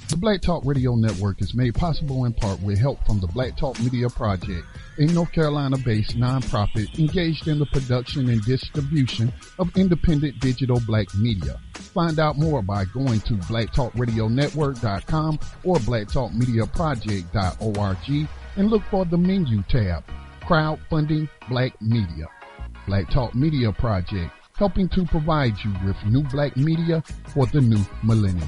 The Black Talk Radio Network is made possible in part with help from the Black Talk Media Project, a North Carolina-based nonprofit engaged in the production and distribution of independent digital black media. Find out more by going to blacktalkradionetwork.com or blacktalkmediaproject.org and look for the menu tab, Crowdfunding Black Media. Black Talk Media Project, helping to provide you with new black media for the new millennium.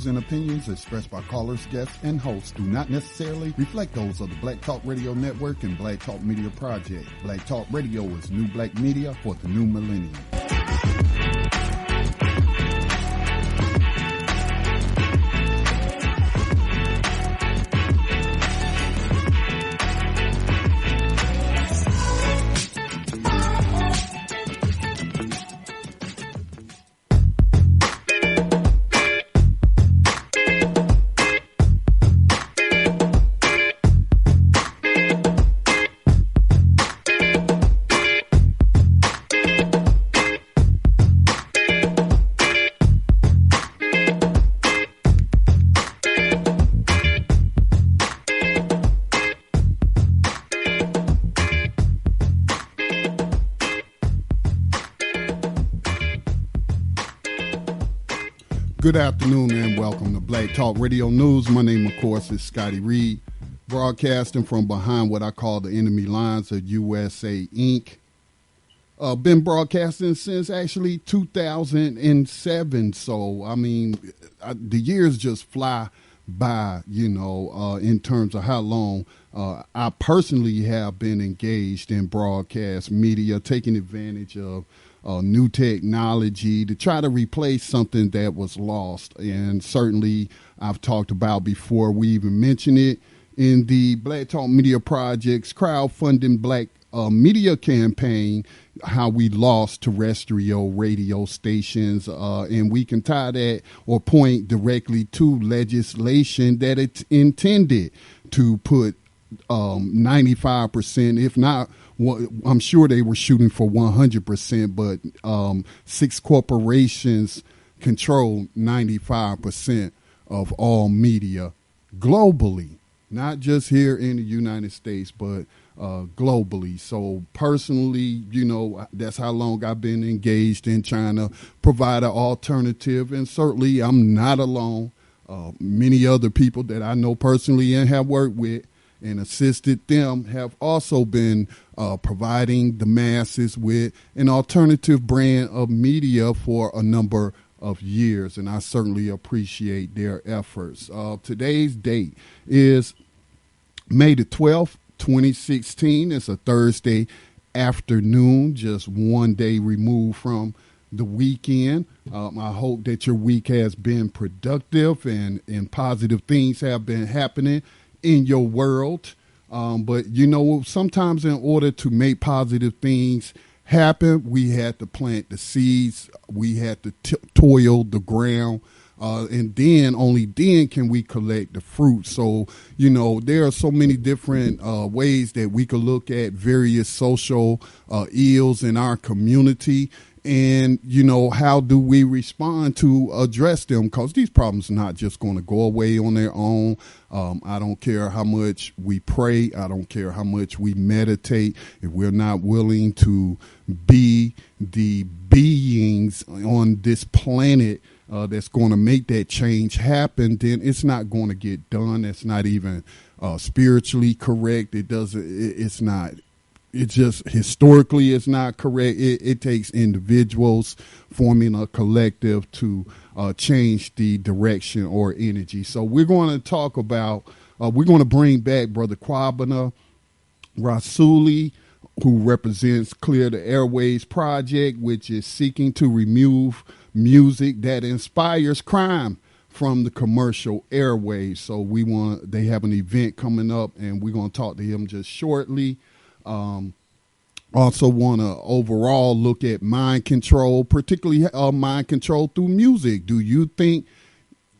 And opinions expressed by callers, guests, and hosts do not necessarily reflect those of the Black Talk Radio Network and Black Talk Media Project. Black Talk Radio is new black media for the new millennium. Good afternoon and welcome to Black Talk Radio News. My name, of course, is Scotty Reed, broadcasting from behind what I call the enemy lines of USA Inc. Been broadcasting since actually 2007. So, I mean, the years just fly by, in terms of how long I personally have been engaged in broadcast media, taking advantage of new technology to try to replace something that was lost. And certainly I've talked about before we even mention it in the Black Talk Media Project's crowdfunding black media campaign, how we lost terrestrial radio stations. And we can tie that or point directly to legislation that it's intended to put 95%, if not, I'm sure they were shooting for 100%, but 6 corporations control 95% of all media globally, not just here in the United States, but globally. So personally, that's how long I've been engaged in trying to provide an alternative. And certainly I'm not alone. Many other people that I know personally and have worked with and assisted them have also been providing the masses with an alternative brand of media for a number of years, and I certainly appreciate their efforts. Today's date is May the 12th, 2016. It's a Thursday afternoon, just one day removed from the weekend. I hope that your week has been productive and positive things have been happening in your world. But sometimes in order to make positive things happen, we had to plant the seeds, we had to toil the ground, and then only then can we collect the fruit. So there are so many different ways that we could look at various social ills in our community. And, how do we respond to address them? Because these problems are not just going to go away on their own. I don't care how much we pray. I don't care how much we meditate. If we're not willing to be the beings on this planet that's going to make that change happen, then it's not going to get done. That's not even spiritually correct. It's not. It's just historically it's not correct. It takes individuals forming a collective to change the direction or energy. So we're going to talk about, we're going to bring back Brother Kwabena, Rasuli, who represents Clear the Airwaves Project, which is seeking to remove music that inspires crime from the commercial airwaves. So they have an event coming up, and we're going to talk to him just shortly. Also want to overall look at mind control, particularly mind control through music. Do you think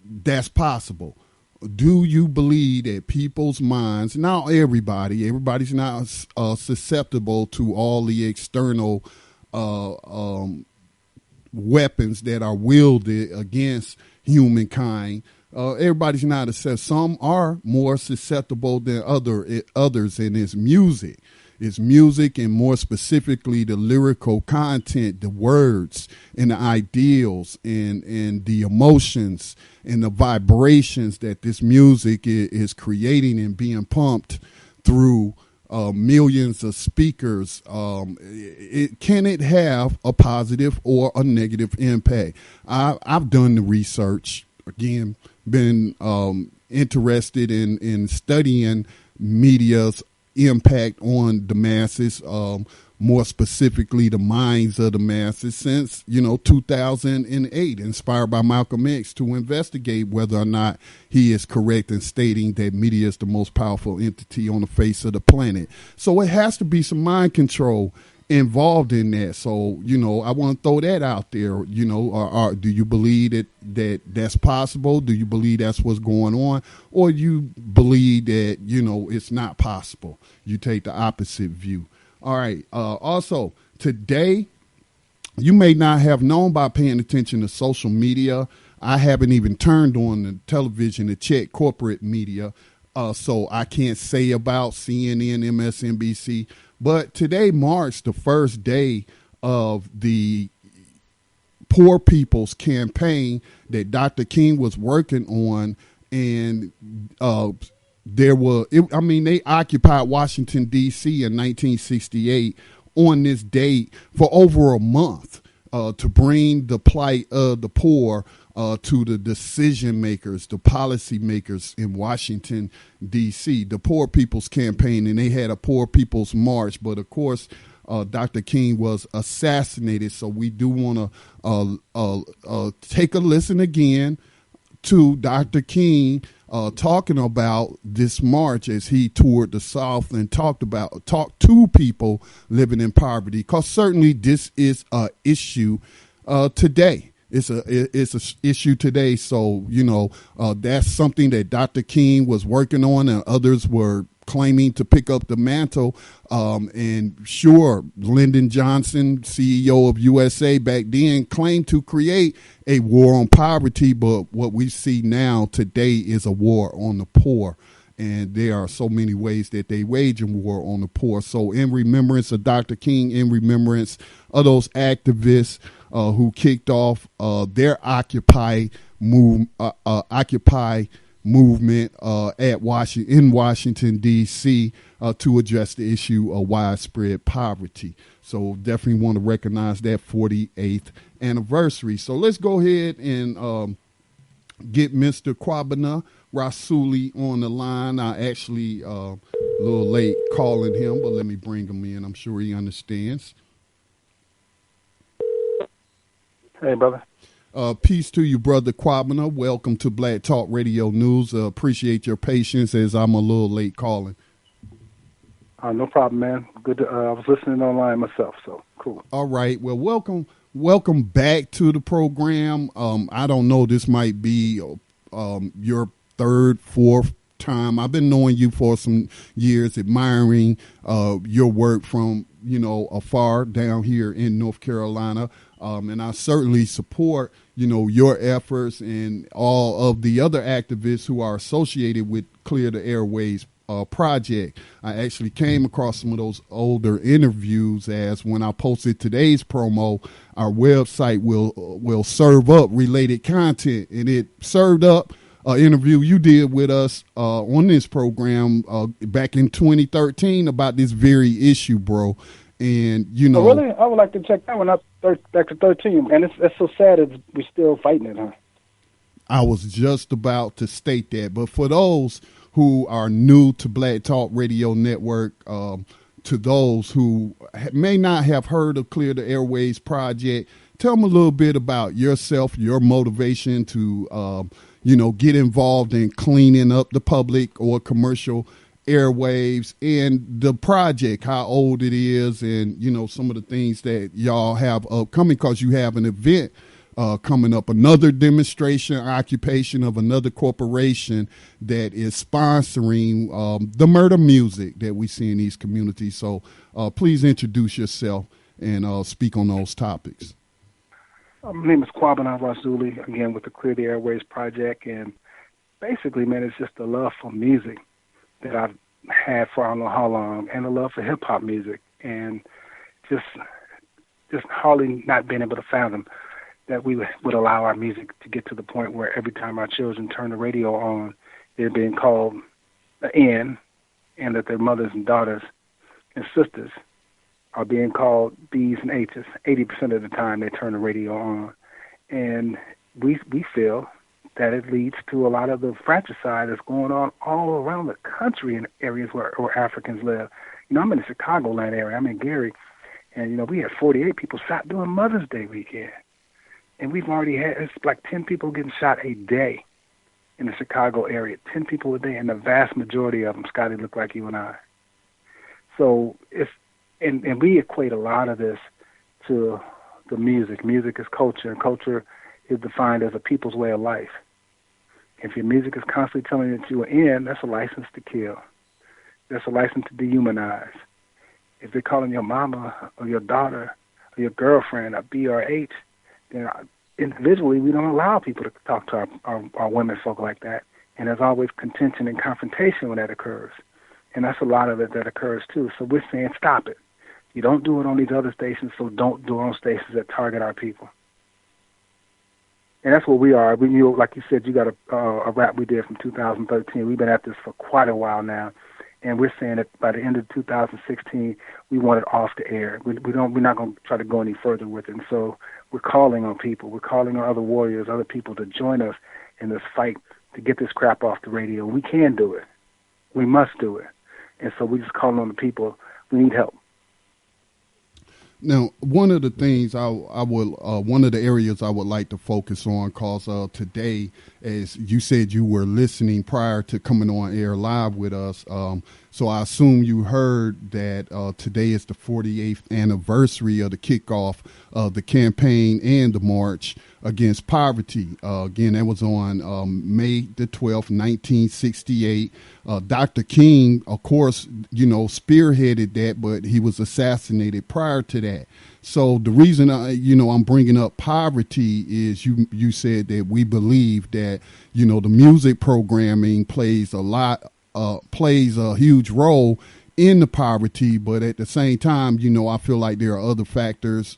that's possible? Do you believe that people's minds, not everybody's not susceptible to all the external uh, um, weapons that are wielded against humankind. Everybody's not susceptible. Some are more susceptible than others, and it's music. It's music, and more specifically, the lyrical content, the words, and the ideals, and the emotions, and the vibrations that this music is creating and being pumped through millions of speakers. Can it have a positive or a negative impact? I've done the research, again, been interested in studying media's impact on the masses, more specifically the minds of the masses, since 2008, inspired by Malcolm X to investigate whether or not he is correct in stating that media is the most powerful entity on the face of the planet. So it has to be some mind control involved in that. So, I want to throw that out there. Do you believe that's possible? Do you believe that's what's going on? Or you believe that, it's not possible? You take the opposite view. All right. Also, today, you may not have known by paying attention to social media. I haven't even turned on the television to check corporate media. So I can't say about CNN, MSNBC. But today marks the first day of the Poor People's Campaign that Dr. King was working on. And they occupied Washington, D.C. in 1968 on this date for over a month to bring the plight of the poor to the decision makers, the policy makers in Washington, D.C., the Poor People's Campaign, and they had a Poor People's March. But, of course, Dr. King was assassinated, so we do want to take a listen again to Dr. King talking about this march as he toured the South and talked to people living in poverty, because certainly this is a issue today. It's a issue today. So, that's something that Dr. King was working on, and others were claiming to pick up the mantle. And sure, Lyndon Johnson, CEO of USA back then, claimed to create a war on poverty. But what we see now today is a war on the poor. And there are so many ways that they wage a war on the poor. So in remembrance of Dr. King, in remembrance of those activists who kicked off their Occupy movement in Washington, D.C. To address the issue of widespread poverty. So definitely want to recognize that 48th anniversary. So let's go ahead and get Mr. Kwabena Rasuli on the line. I actually a little late calling him, but let me bring him in. I'm sure he understands. Hey, brother. Peace to you, brother Kwabena. Welcome to Black Talk Radio News. Appreciate your patience as I'm a little late calling. No problem, man. Good. I was listening online myself, so cool. All right. Well, welcome back to the program. I don't know. This might be your third, fourth time. I've been knowing you for some years, admiring your work from afar down here in North Carolina. And I certainly support, your efforts and all of the other activists who are associated with Clear the Airwaves project. I actually came across some of those older interviews, as when I posted today's promo, our website will serve up related content, and it served up an interview you did with us on this program back in 2013 about this very issue, bro. And Oh, really? I would like to check that one out back to 13. And it's so sad that we're still fighting it, huh? I was just about to state that. But for those who are new to Black Talk Radio Network, to those who may not have heard of Clear the Airwaves project, tell them a little bit about yourself, your motivation to, get involved in cleaning up the public or commercial Airwaves, and the project, how old it is, and some of the things that y'all have upcoming, because you have an event coming up, another demonstration occupation of another corporation that is sponsoring the murder music that we see in these communities. So please introduce yourself and speak on those topics. My name is Kwabena Rasuli, again with the Clear the Airwaves project, and basically, man, it's just the love for music that I've had for I don't know how long, and the love for hip hop music, and just hardly not being able to fathom that we would allow our music to get to the point where every time our children turn the radio on, they're being called in, and that their mothers and daughters and sisters are being called B's and H's 80% of the time they turn the radio on. And we feel that it leads to a lot of the fratricide that's going on all around the country in areas where Africans live. I'm in the Chicagoland area. I'm in Gary, and, we had 48 people shot during Mother's Day weekend. And we've already had, it's like 10 people getting shot a day in the Chicago area, 10 people a day, and the vast majority of them, Scotty, look like you and I. So and we equate a lot of this to the music. Music is culture, and culture is defined as a people's way of life. If your music is constantly telling you that you are in, that's a license to kill. That's a license to dehumanize. If they're calling your mama or your daughter or your girlfriend a B or H, then individually we don't allow people to talk to our women folk like that. And there's always contention and confrontation when that occurs. And that's a lot of it that occurs too. So we're saying stop it. You don't do it on these other stations, so don't do it on stations that target our people. And that's what we are. Like you said, you got a rap we did from 2013. We've been at this for quite a while now. And we're saying that by the end of 2016, we want it off the air. We're not going to try to go any further with it. And so we're calling on people. We're calling on other warriors, other people to join us in this fight to get this crap off the radio. We can do it. We must do it. And so we're just calling on the people. We need help. Now, one of the things one of the areas I would like to focus on, because today, as you said, you were listening prior to coming on air live with us. So I assume you heard that today is the 48th anniversary of the kickoff of the campaign and the march against poverty. Again, that was on May the 12th, 1968. Dr. King, of course, spearheaded that, but he was assassinated prior to that. So the reason I'm bringing up poverty is you said that we believe that the music programming plays a huge role in the poverty, but at the same time, I feel like there are other factors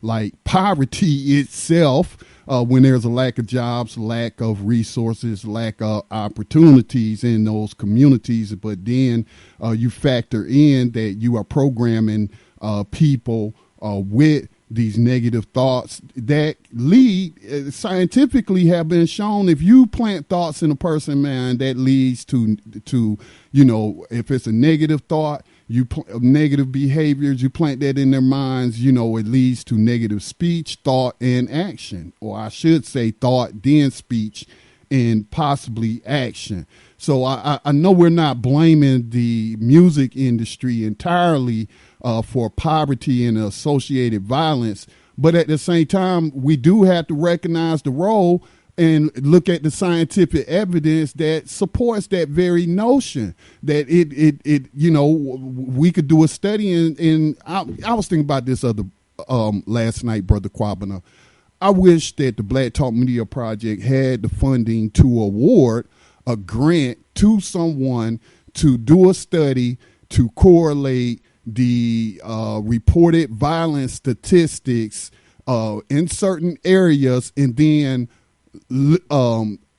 like poverty itself. When there's a lack of jobs, lack of resources, lack of opportunities in those communities, but then you factor in that you are programming people with these negative thoughts that lead, scientifically have been shown, if you plant thoughts in a person's mind, that leads to if it's a negative thought, negative behaviors, you plant that in their minds, it leads to negative speech, thought, and action. Or I should say thought, then speech, and possibly action. So I know we're not blaming the music industry entirely for poverty and associated violence, but at the same time, we do have to recognize the role and look at the scientific evidence that supports that very notion that we could do a study and I was thinking about this last night, Brother Kwabena. I wish that the Black Talk Media Project had the funding to award a grant to someone to do a study to correlate the reported violence statistics in certain areas, and then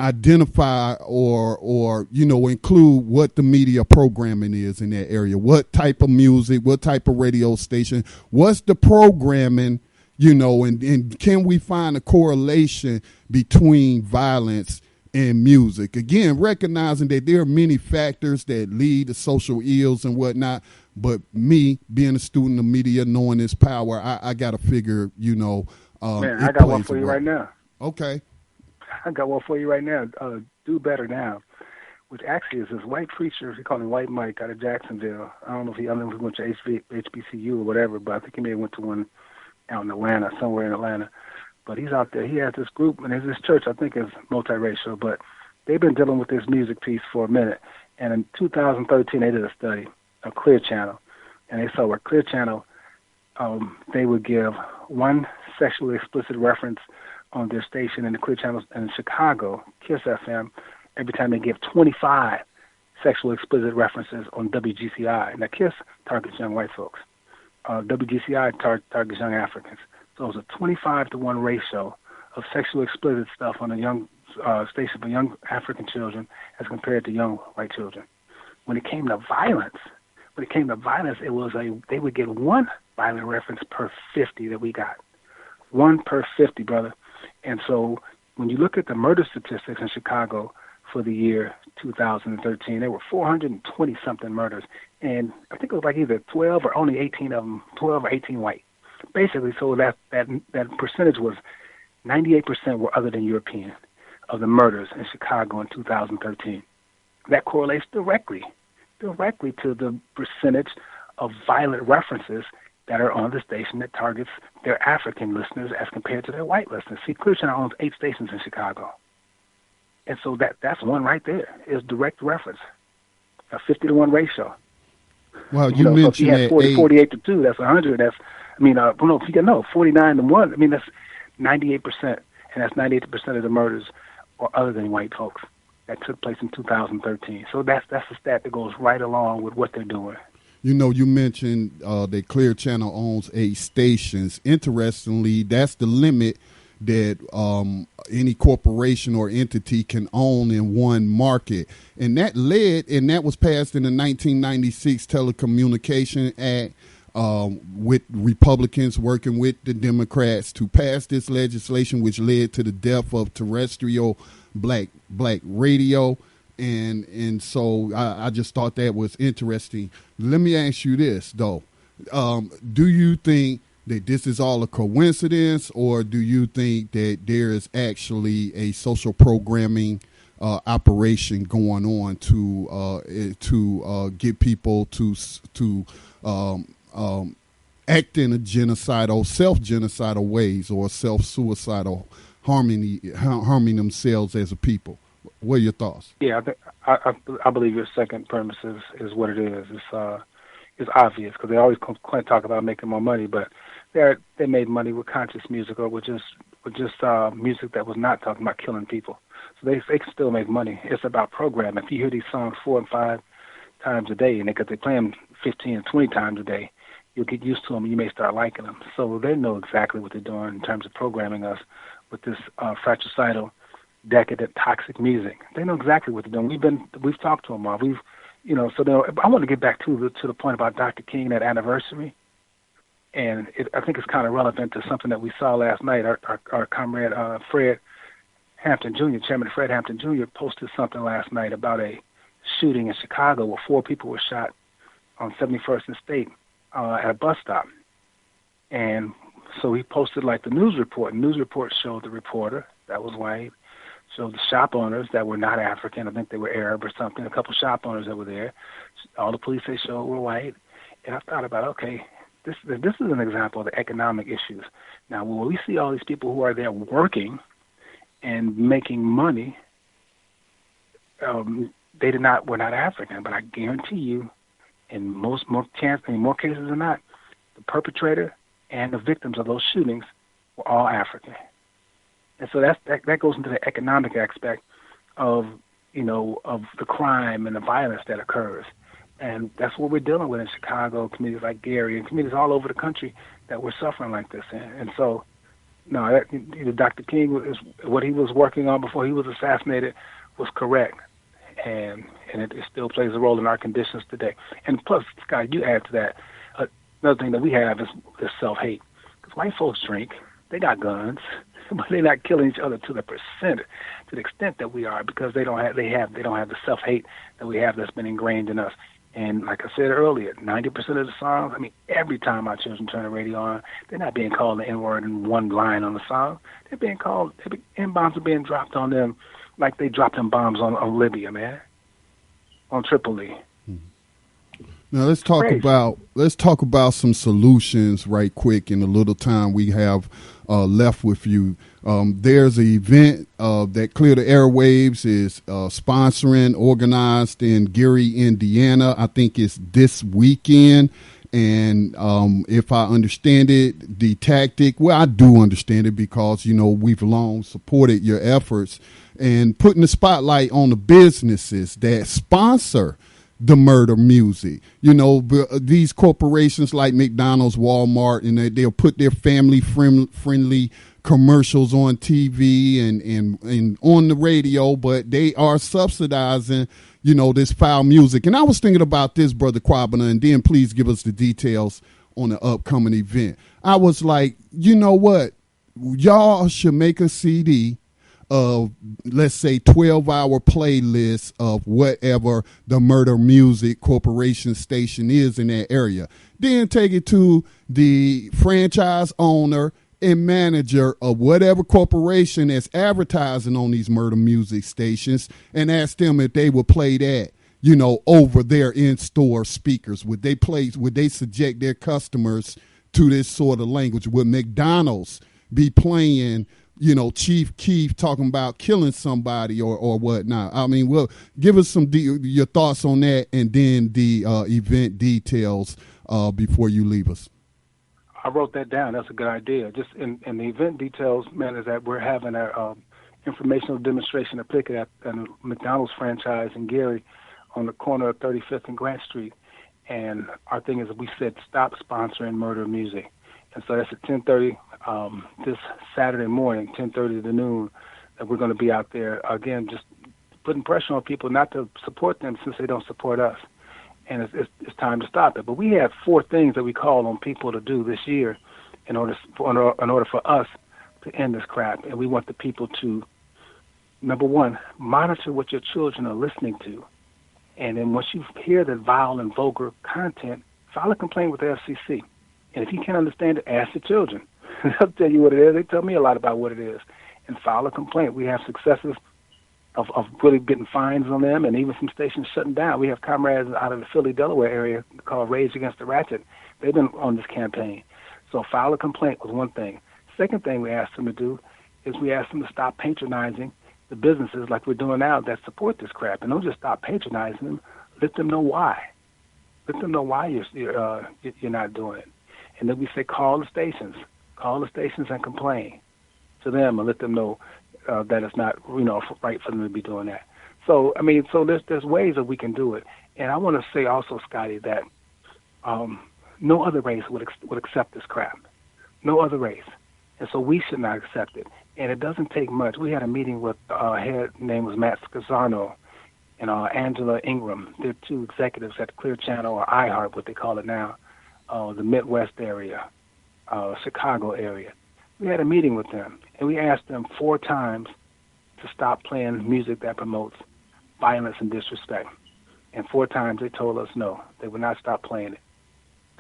identify or include what the media programming is in that area, what type of music, what type of radio station, what's the programming, and can we find a correlation between violence and music? Again, recognizing that there are many factors that lead to social ills and whatnot, but me being a student of media, knowing its power, I got to figure, man, I got one for you right now. Okay. I got one for you right now. Do better now. which actually is this white preacher. He called him White Mike out of Jacksonville. I don't know if he went to HBCU or whatever, but I think he may have went to one out in Atlanta, somewhere in Atlanta. But he's out there. He has this group, and this church, I think, is multiracial, but they've been dealing with this music piece for a minute. And in 2013, they did a study of Clear Channel, and they saw where Clear Channel, they would give one sexually explicit reference on their station in the Clear Channel in Chicago, KISS FM, every time they give 25 sexually explicit references on WGCI. Now, KISS targets young white folks. WGCI targets young Africans. So it was a 25-to-1 ratio of sexually explicit stuff on a young station for young African children as compared to young white children. When it came to violence, it was they would get one violent reference per 50 that we got. One per 50, brother. And so when you look at the murder statistics in Chicago for the year 2013, there were 420-something murders. And I think it was like either 12 or only 18 of them, 12 or 18 white. Basically, so that percentage was 98% were other than European of the murders in Chicago in 2013. That correlates directly to the percentage of violent references that are on the station that targets their African listeners as compared to their white listeners. See, Clear Channel owns 8 stations in Chicago. And so that's one right there is direct reference, a 50-to-1 ratio. Well, you mentioned so if you had 48 to 2, that's 100. That's, 49 to 1. I mean, that's 98%, and that's 98% of the murders or other than white folks that took place in 2013. So that's a stat that goes right along with what they're doing. You mentioned that Clear Channel owns 8 stations. Interestingly, that's the limit that any corporation or entity can own in one market. And that was passed in the 1996 Telecommunication Act with Republicans working with the Democrats to pass this legislation, which led to the death of terrestrial black radio. And so I just thought that was interesting. Let me ask you this, though. Do you think that this is all a coincidence, or do you think that there is actually a social programming operation going on to get people to act in a genocidal, self-genocidal ways, or self-suicidal, harming themselves as a people? What are your thoughts? Yeah, I believe your second premise is what it is. It's obvious because they always talk about making more money, but they made money with conscious music or with just music that was not talking about killing people. So they can still make money. It's about programming. If you hear these songs 4 and 5 times a day, and they play them 15 and 20 times a day, you'll get used to them and you may start liking them. So they know exactly what they're doing in terms of programming us with this fratricidal, decadent, toxic music. They know exactly what they're doing. We've talked to them all. I want to get back to the point about Dr. King, that anniversary, and I think it's kind of relevant to something that we saw last night. Our comrade Fred Hampton Jr., Chairman Fred Hampton Jr., posted something last night about a shooting in Chicago where 4 people were shot on 71st and State at a bus stop. And so he posted like the news report. News report showed the reporter that was white, showed the shop owners that were not African. I think they were Arab or something. A couple shop owners that were there. All the police they showed were white. And I thought about, okay, this is an example of the economic issues. Now, when we see all these people who are there working and making money, were not African. But I guarantee you, in more cases than not, the perpetrator and the victims of those shootings were all African. And so that goes into the economic aspect of the crime and the violence that occurs. And that's what we're dealing with in Chicago, communities like Gary, and communities all over the country that we're suffering like this. And so, no, Dr. King, what he was working on before he was assassinated was correct. And it still plays a role in our conditions today. And plus, Scott, you add to that, another thing that we have is self-hate. Because white folks drink, they got guns, but they're not killing each other to the extent that we are, because they don't have the self-hate that we have that's been ingrained in us. And like I said earlier, 90% of the songs, every time our children turn the radio on, they're not being called the N-word in one line on the song. They're being called, N-bombs are being dropped on them like they dropped them bombs on Libya, man. on Tripoli. Now let's talk about some solutions right quick in the little time we have left with you. There's an event that Clear the Airwaves is sponsoring, organized in Gary, Indiana. I think it's this weekend. And if I understand it, the tactic, well, I do understand it because, we've long supported your efforts and putting the spotlight on the businesses that sponsor the murder music. These corporations like McDonald's, Walmart, and they'll put their family friendly commercials on TV and on the radio, but they are subsidizing, this foul music. And I was thinking about this, Brother Kwabena, and then please give us the details on the upcoming event. I was like, you know what? Y'all should make a CD of, let's say, 12-hour playlist of whatever the Murder Music Corporation station is in that area. Then take it to the franchise owner and manager of whatever corporation that's advertising on these murder music stations and ask them if they would play that, over their in-store speakers. Would they subject their customers to this sort of language? Would McDonald's be playing Chief Keef talking about killing somebody or whatnot? I mean, well, give us your thoughts on that, and then the event details before you leave us. I wrote that down. That's a good idea. Just in the event details, man, is that we're having our informational demonstration at Pickett at the McDonald's franchise in Gary on the corner of 35th and Grant Street. And our thing is, we said stop sponsoring murder music. And so that's at 10:30 this Saturday morning, 10:30 to noon, that we're going to be out there, again, just putting pressure on people not to support them since they don't support us. And it's time to stop it. But we have 4 things that we call on people to do this year in order for us to end this crap. And we want the people to, number one, monitor what your children are listening to. And then once you hear that vile and vulgar content, file a complaint with the FCC. And if you can't understand it, ask the children. They'll tell you what it is. They tell me a lot about what it is. And file a complaint. We have successes of really getting fines on them, and even some stations shutting down. We have comrades out of the Philly, Delaware area called Rage Against the Ratchet. They've been on this campaign. So file a complaint was one thing. Second thing we asked them to do is we asked them to stop patronizing the businesses like we're doing now that support this crap. And don't just stop patronizing them. Let them know why. Let them know why you're not doing it. And then we say call the stations and complain to them and let them know that it's not, right for them to be doing that. So, there's ways that we can do it. And I want to say also, Scotty, that no other race would accept this crap. No other race. And so we should not accept it. And it doesn't take much. We had a meeting with head name was Matt Scazzarno and Angela Ingram. They're 2 executives at Clear Channel, or iHeart, what they call it now, the Midwest area, Chicago area. We had a meeting with them, and we asked them 4 times to stop playing music that promotes violence and disrespect. And 4 times they told us no, they would not stop playing it.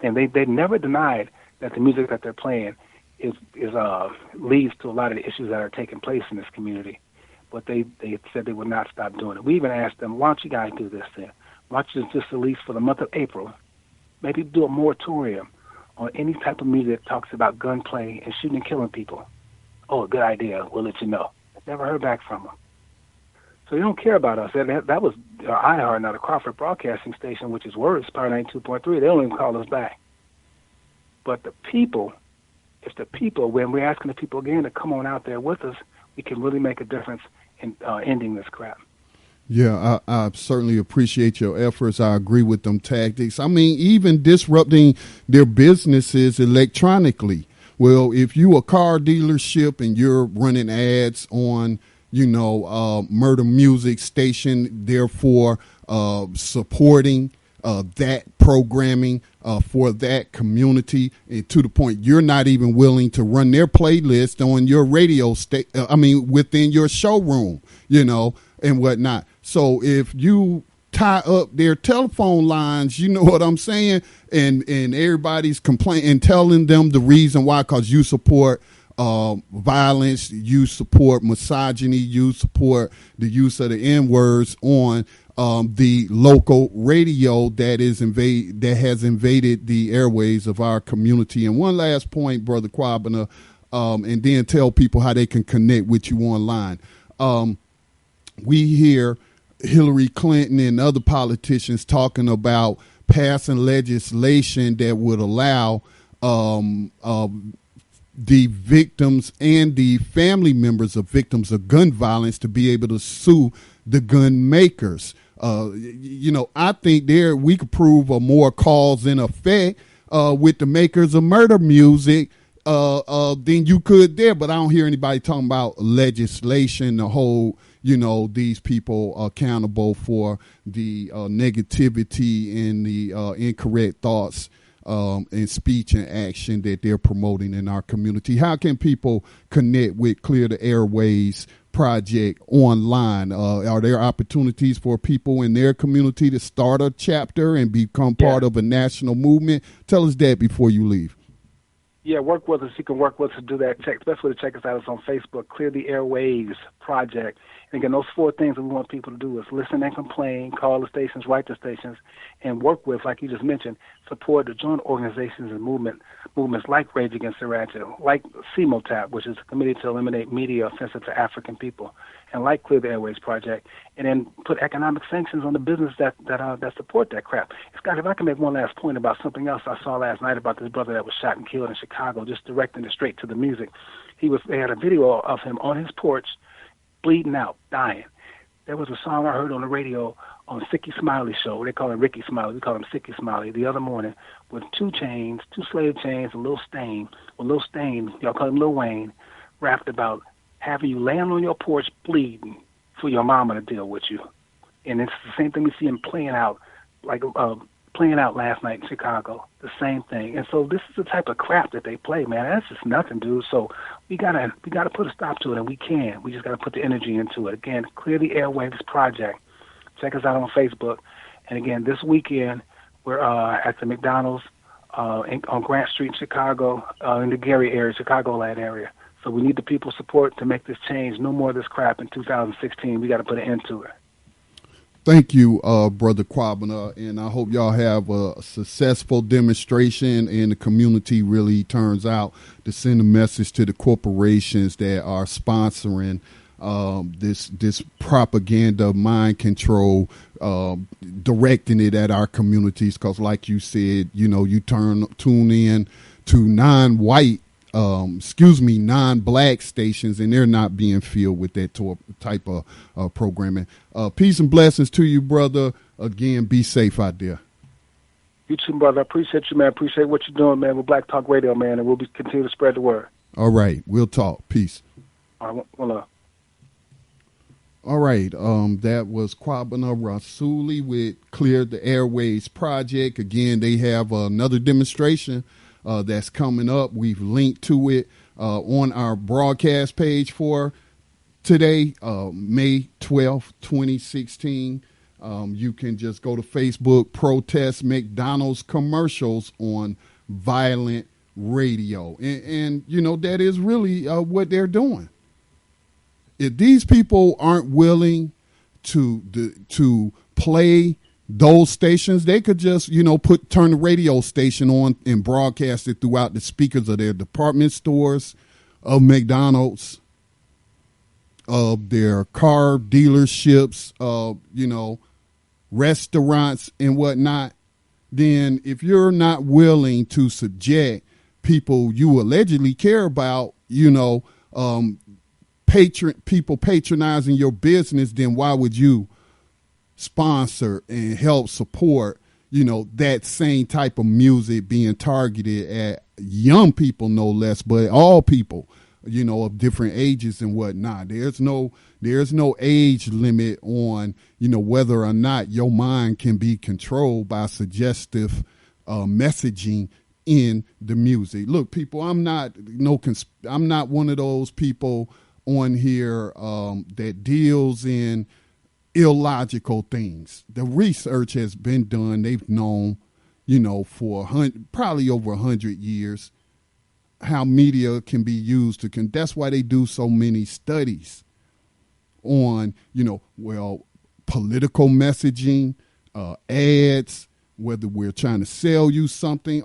And they never denied that the music that they're playing is leads to a lot of the issues that are taking place in this community. But they said they would not stop doing it. We even asked them, why don't you guys do this then? Why don't you just at least for the month of April, maybe do a moratorium on any type of music that talks about gunplay and shooting and killing people. Oh, a good idea. We'll let you know. Never heard back from them. So they don't care about us. That was iHeart, now the Crawford Broadcasting Station, which is Words, Power 92.3. They don't even call us back. But the people, when we're asking the people again to come on out there with us, we can really make a difference in ending this crap. Yeah, I certainly appreciate your efforts. I agree with them tactics. I mean, even disrupting their businesses electronically. Well, if you a car dealership and you're running ads on, murder music station, therefore supporting that programming for that community, and to the point you're not even willing to run their playlist on your radio within your showroom, and whatnot. So if you tie up their telephone lines, you know what I'm saying, and everybody's complaining and telling them the reason why, because you support violence, you support misogyny, you support the use of the N-words on the local radio that has invaded the airways of our community. And one last point, Brother Kwabena, and then tell people how they can connect with you online. We hear Hillary Clinton and other politicians talking about passing legislation that would allow the victims and the family members of victims of gun violence to be able to sue the gun makers. I think we could prove a more cause and effect with the makers of murder music than you could there. But I don't hear anybody talking about legislation to hold, these people accountable for the negativity and the incorrect thoughts and speech and action that they're promoting in our community. How can people connect with Clear the Airwaves project online? Are there opportunities for people in their community to start a chapter and become part of a national movement? Tell us that before you leave. Yeah, work with us. You can work with us to do that. The best way to check us out is on Facebook, Clear the Airwaves Project. And again, those 4 things that we want people to do is listen and complain, call the stations, write the stations, and work with, like you just mentioned, support the joint organizations and movements like Rage Against Tarantula, like CMOTAP, which is the Committee to Eliminate Media Offensive to African People, and like Clear the Airwaves Project, and then put economic sanctions on the business that support that crap. Scott, if I can make one last point about something else I saw last night about this brother that was shot and killed in Chicago, just directing it straight to the music. They had a video of him on his porch, bleeding out, dying. There was a song I heard on the radio on Sicky Smiley's show. They call him Ricky Smiley. We call him Sicky Smiley. The other morning, with 2 slave chains, a little stain. Y'all call him Lil Wayne, rapped about having you laying on your porch bleeding for your mama to deal with you. And it's the same thing we see him playing out last night in Chicago. The same thing. And so this is the type of crap that they play, man. That's just nothing, dude. So we gotta put a stop to it, and we can. We just gotta put the energy into it. Again, Clear the Airwaves Project. Check us out on Facebook. And again, this weekend we're at the McDonald's on Grant Street in Chicago, in the Gary area, Chicagoland area. So we need the people's support to make this change. No more of this crap in 2016. We got to put an end to it. Thank you, Brother Kwabena, and I hope y'all have a successful demonstration and the community really turns out to send a message to the corporations that are sponsoring this propaganda, mind control, directing it at our communities. Because like you said, you tune in to non-black stations, and they're not being filled with that type of programming. Peace and blessings to you, brother. Again, be safe out there. You too, brother. I appreciate you, man. Appreciate what you're doing, man, with Black Talk Radio, man, and we'll continue to spread the word. All right. We'll talk. Peace. All right. Well, all right. That was Kwabena Rasuli with Clear the Airwaves Project. Again, they have another demonstration that's coming up. We've linked to it on our broadcast page for today, May 12th, 2016. You can just go to Facebook, protest McDonald's commercials on violent radio. And that is really what they're doing. If these people aren't willing to play those stations, they could just, turn the radio station on and broadcast it throughout the speakers of their department stores, of McDonald's, of their car dealerships, restaurants and whatnot. Then if you're not willing to subject people you allegedly care about, people patronizing your business, then why would you sponsor and help support, that same type of music being targeted at young people, no less, but all people, of different ages and whatnot. There's no age limit on, whether or not your mind can be controlled by suggestive messaging in the music. Look, people, I'm not one of those people on here that deals in illogical things. The research has been done. They've known, for probably over 100 years. how media can be used that's why they do so many studies on, political messaging, ads, whether we're trying to sell you something.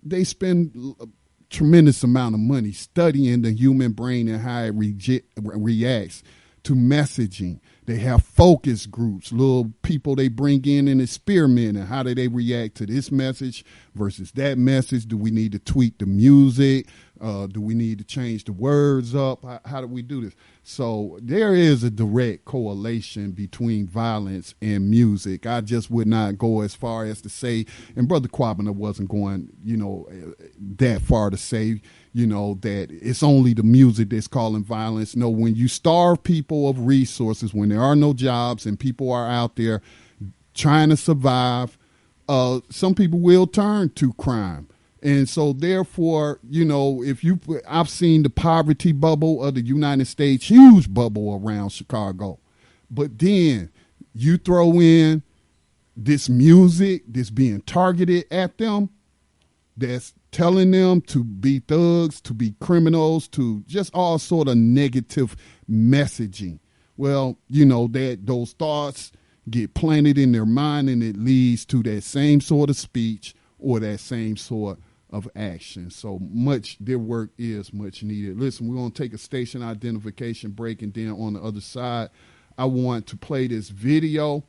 They spend a tremendous amount of money studying the human brain and how it reacts to messaging. They have focus groups, little people they bring in and experiment, and how do they react to this message versus that message? Do we need to tweak the music? Do we need to change the words up? How do we do this? So there is a direct correlation between violence and music. I just would not go as far as to say, and Brother Kwabena wasn't going, that far to say, that it's only the music that's causing violence. No, when you starve people of resources, when there are no jobs and people are out there trying to survive, some people will turn to crime. And so therefore, I've seen the poverty bubble of the United States, huge bubble around Chicago. But then you throw in this music that's being targeted at them, that's telling them to be thugs, to be criminals, to just all sort of negative messaging. Well, that those thoughts get planted in their mind, and it leads to that same sort of speech or that same sort of action. So their work is much needed. Listen, we're going to take a station identification break, and then on the other side, I want to play this video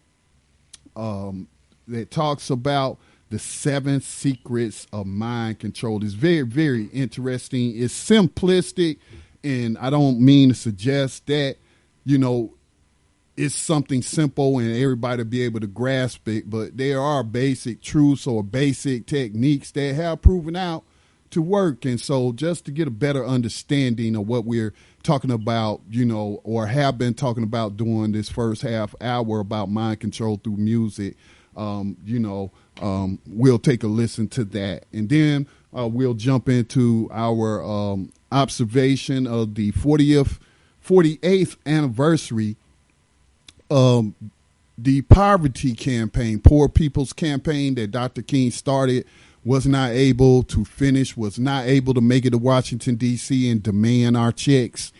that talks about the 7 secrets of mind control. It's very, very interesting. It's simplistic, and I don't mean to suggest that, it's something simple and everybody be able to grasp it, but there are basic truths or basic techniques that have proven out to work. And so just to get a better understanding of what we're talking about, or have been talking about during this first half hour about mind control through music, we'll take a listen to that. And then we'll jump into our observation of the 48th anniversary the poverty campaign, Poor People's Campaign that Dr. King started, was not able to finish, was not able to make it to Washington, D.C. and demand our checks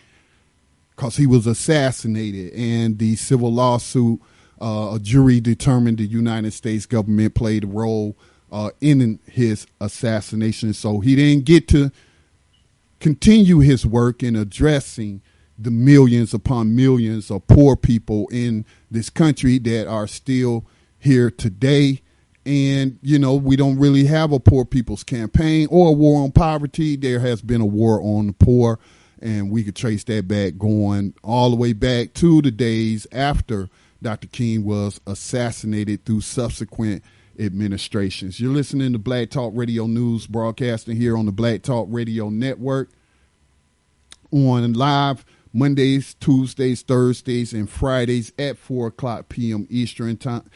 because he was assassinated. And the civil lawsuit, a jury determined the United States government played a role in his assassination. So he didn't get to continue his work in addressing the millions upon millions of poor people in this country that are still here today. And, we don't really have a poor people's campaign or a war on poverty. There has been a war on the poor, and we could trace that back going all the way back to the days after Dr. King was assassinated through subsequent administrations. You're listening to Black Talk Radio News, broadcasting here on the Black Talk Radio Network on live Mondays, Tuesdays, Thursdays, and Fridays at 4 o'clock p.m. Eastern time.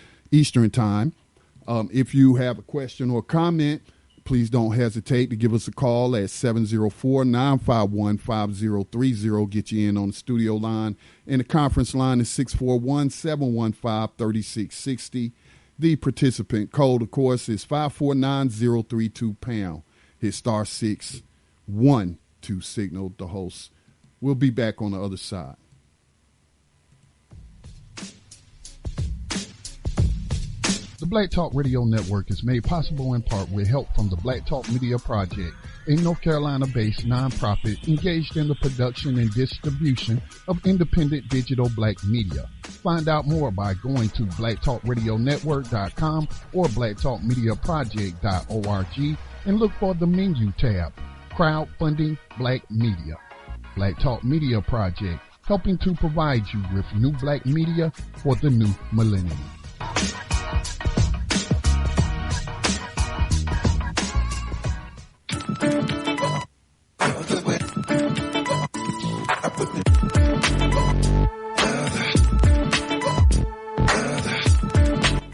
If you have a question or comment, please don't hesitate to give us a call at 704-951-5030. Get you in on the studio line. And the conference line is 641-715-3660. The participant code, of course, is 549032#. Hit *6 to signal the host. We'll be back on the other side. The Black Talk Radio Network is made possible in part with help from the Black Talk Media Project, a North Carolina-based nonprofit engaged in the production and distribution of independent digital black media. Find out more by going to blacktalkradionetwork.com or blacktalkmediaproject.org and look for the menu tab, Crowdfunding Black Media. Black Talk Media Project, helping to provide you with new black media for the new millennium.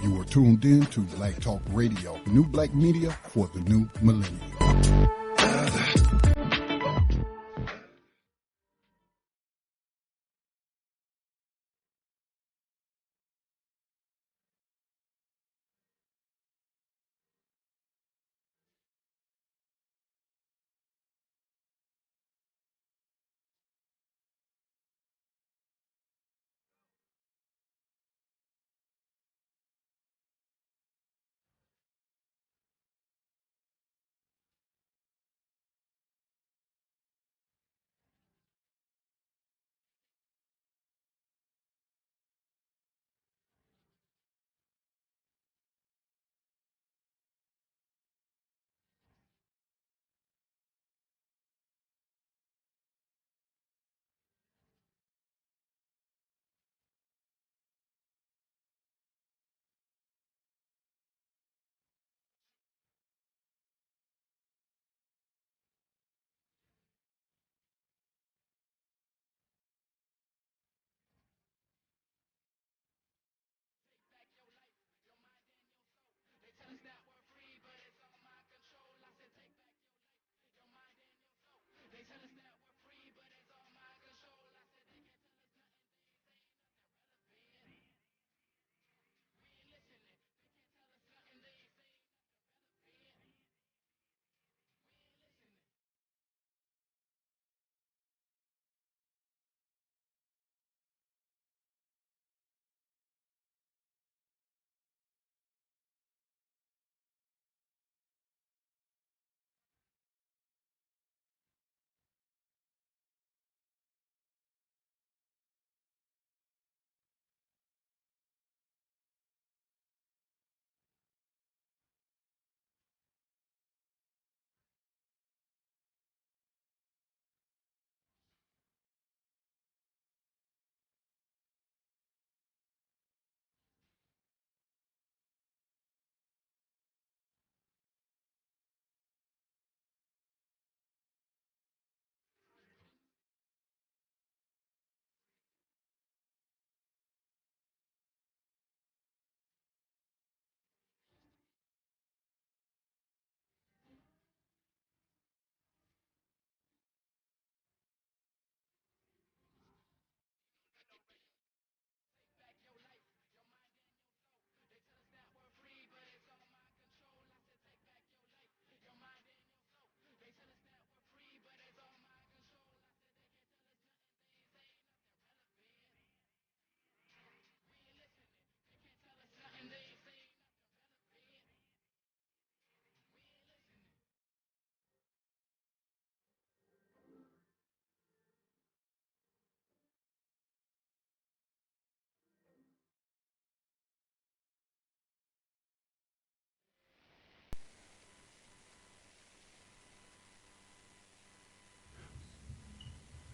You are tuned in to Black Talk Radio, new black media for the new millennium.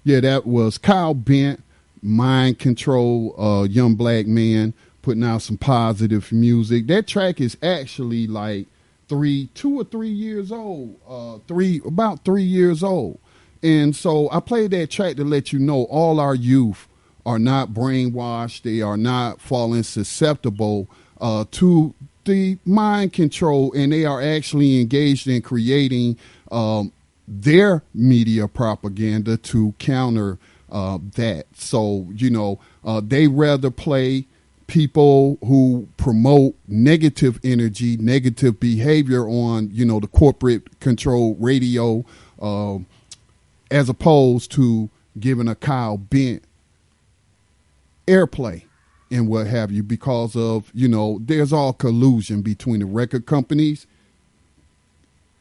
Yeah, that was Kyle Bent, Mind Control, young black man, putting out some positive music. That track is actually like 2 or 3 years old, about 3 years old. And so I played that track to let you know all our youth are not brainwashed. They are not falling susceptible to the mind control, and they are actually engaged in creating their media propaganda to counter that. So, they rather play people who promote negative energy, negative behavior on, the corporate controlled radio, as opposed to giving a Kyle Bent airplay and what have you, because of, there's all collusion between the record companies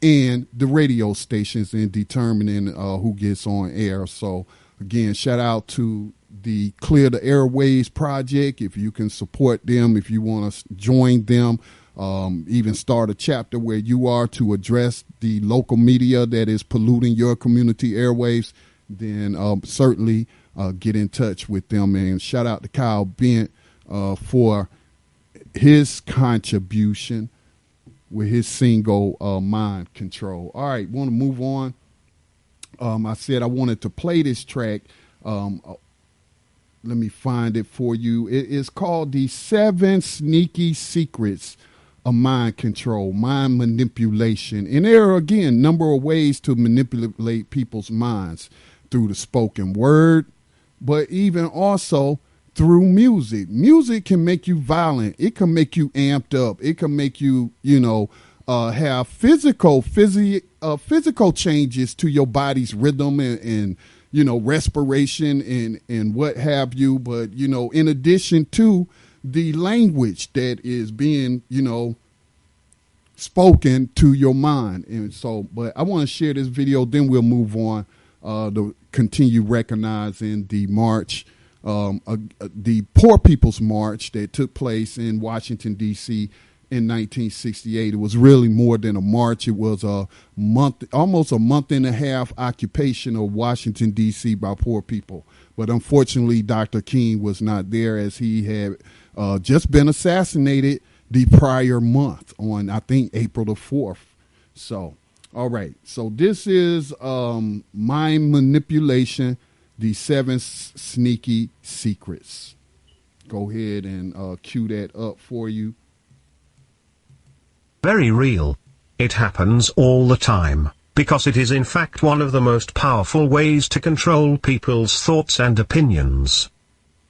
and the radio stations in determining who gets on air. So again, shout out to the Clear the Airwaves project. If you can support them, if you want to join them, even start a chapter where you are to address the local media that is polluting your community airwaves, then certainly get in touch with them. And shout out to Kyle Bent for his contribution with his single Mind Control. All right, want to move on. I said I wanted to play this track. Let me find it for you. It is called The 7 Sneaky Secrets of Mind Control, Mind Manipulation. And there are, again, number of ways to manipulate people's minds through the spoken word, but even also through music. Music can make you violent. It can make you amped up. It can make you, have physical changes to your body's rhythm and respiration and what have you. But, in addition to the language that is being, spoken to your mind. And so, but I want to share this video, then we'll move on to continue recognizing the march, the Poor People's March that took place in Washington, D.C. in 1968. It was really more than a march. It was almost a month and a half occupation of Washington, D.C. by poor people. But unfortunately, Dr. King was not there, as he had just been assassinated the prior month on, I think, April the 4th. So, all right. So this is Mind Manipulation, the 7 Sneaky Secrets. Go ahead and cue that up for you. Very real. It happens all the time, because it is in fact one of the most powerful ways to control people's thoughts and opinions.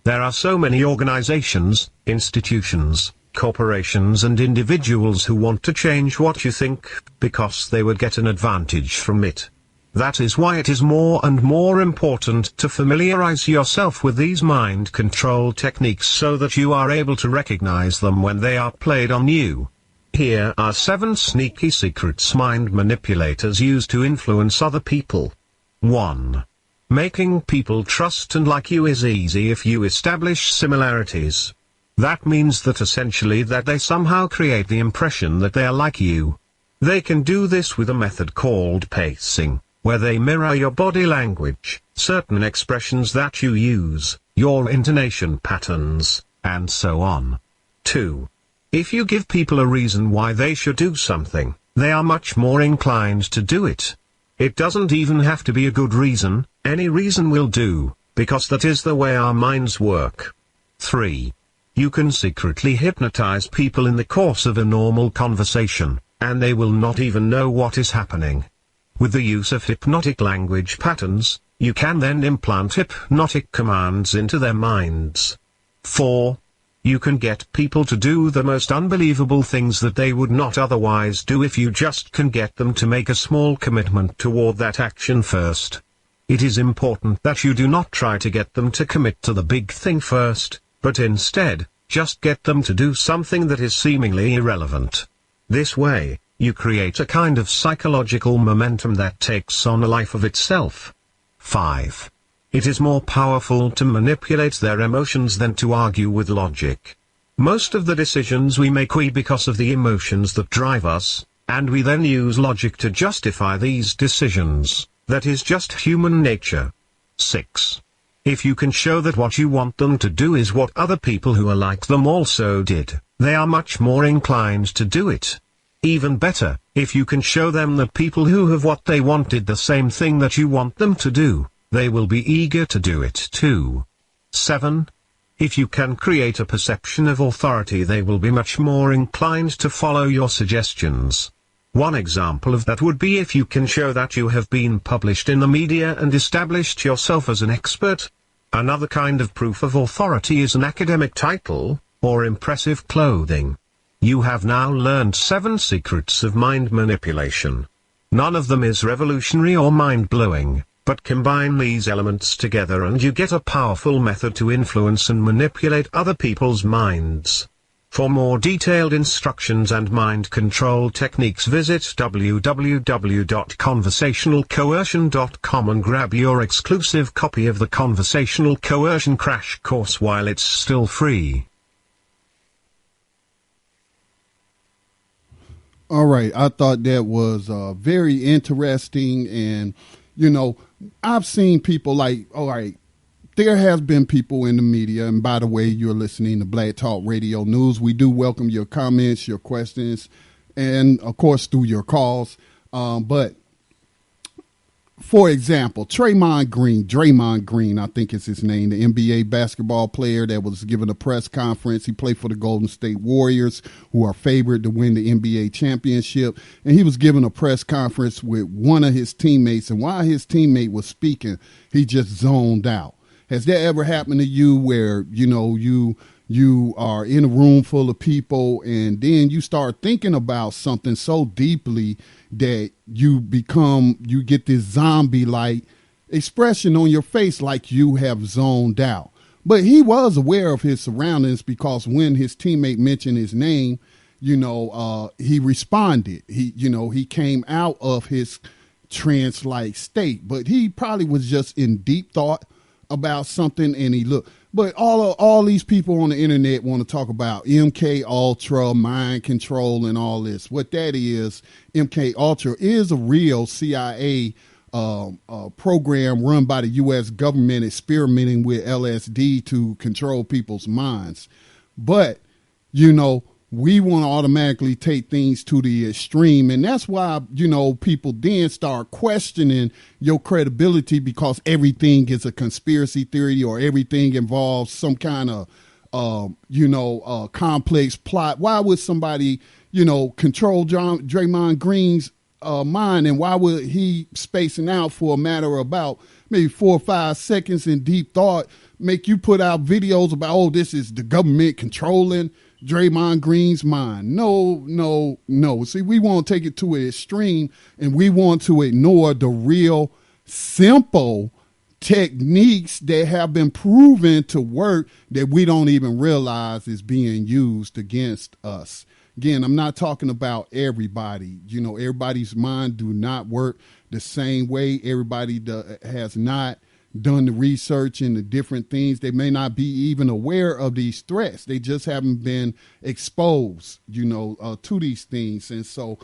There are so many organizations, institutions, corporations and individuals who want to change what you think, because they would get an advantage from it. That is why it is more and more important to familiarize yourself with these mind control techniques so that you are able to recognize them when they are played on you. Here are 7 sneaky secrets mind manipulators use to influence other people. 1. Making people trust and like you is easy if you establish similarities. That means that essentially that they somehow create the impression that they are like you. They can do this with a method called pacing, where they mirror your body language, certain expressions that you use, your intonation patterns, and so on. 2. If you give people a reason why they should do something, they are much more inclined to do it. It doesn't even have to be a good reason, any reason will do, because that is the way our minds work. 3. You can secretly hypnotize people in the course of a normal conversation, and they will not even know what is happening. With the use of hypnotic language patterns, you can then implant hypnotic commands into their minds. 4. You can get people to do the most unbelievable things that they would not otherwise do if you just can get them to make a small commitment toward that action first. It is important that you do not try to get them to commit to the big thing first, but instead, just get them to do something that is seemingly irrelevant. This way, you create a kind of psychological momentum that takes on a life of itself. 5. It is more powerful to manipulate their emotions than to argue with logic. Most of the decisions we make because of the emotions that drive us, and we then use logic to justify these decisions. That is just human nature. 6. If you can show that what you want them to do is what other people who are like them also did, they are much more inclined to do it. Even better, if you can show them that people who have what they want did the same thing that you want them to do, they will be eager to do it too. 7. If you can create a perception of authority, they will be much more inclined to follow your suggestions. One example of that would be if you can show that you have been published in the media and established yourself as an expert. Another kind of proof of authority is an academic title, or impressive clothing. You have now learned 7 secrets of mind manipulation. None of them is revolutionary or mind-blowing, but combine these elements together and you get a powerful method to influence and manipulate other people's minds. For more detailed instructions and mind control techniques, visit www.conversationalcoercion.com and grab your exclusive copy of the Conversational Coercion Crash Course while it's still free. All right, I thought that was very interesting, and I've seen people like, all right, there has been people in the media, and by the way, you're listening to Black Talk Radio News. We do welcome your comments, your questions, and of course through your calls. But for example, Draymond Green, I think is his name, the NBA basketball player that was given a press conference. He played for the Golden State Warriors, who are favored to win the NBA championship. And he was given a press conference with one of his teammates. And while his teammate was speaking, he just zoned out. Has that ever happened to you where, you are in a room full of people and then you start thinking about something so deeply that you get this zombie-like expression on your face like you have zoned out? But he was aware of his surroundings because when his teammate mentioned his name, he responded. He came out of his trance-like state, but he probably was just in deep thought about something and he looked. But all these people on the internet want to talk about MK Ultra, mind control, and all this. What that is, MK Ultra is a real CIA program run by the U.S. government experimenting with LSD to control people's minds. But, we want to automatically take things to the extreme. And that's why, people then start questioning your credibility because everything is a conspiracy theory or everything involves some kind of, complex plot. Why would somebody, control Draymond Green's mind? And why would he spacing out for a matter of about maybe 4 or 5 seconds in deep thought make you put out videos about, this is the government controlling Draymond Green's mind? No. See, we want to take it to an extreme and we want to ignore the real simple techniques that have been proven to work that we don't even realize is being used against us. Again, I'm not talking about everybody. Everybody's mind do not work the same way. Everybody has not done the research into different things. They may not be even aware of these threats. They just haven't been exposed, to these things. And so,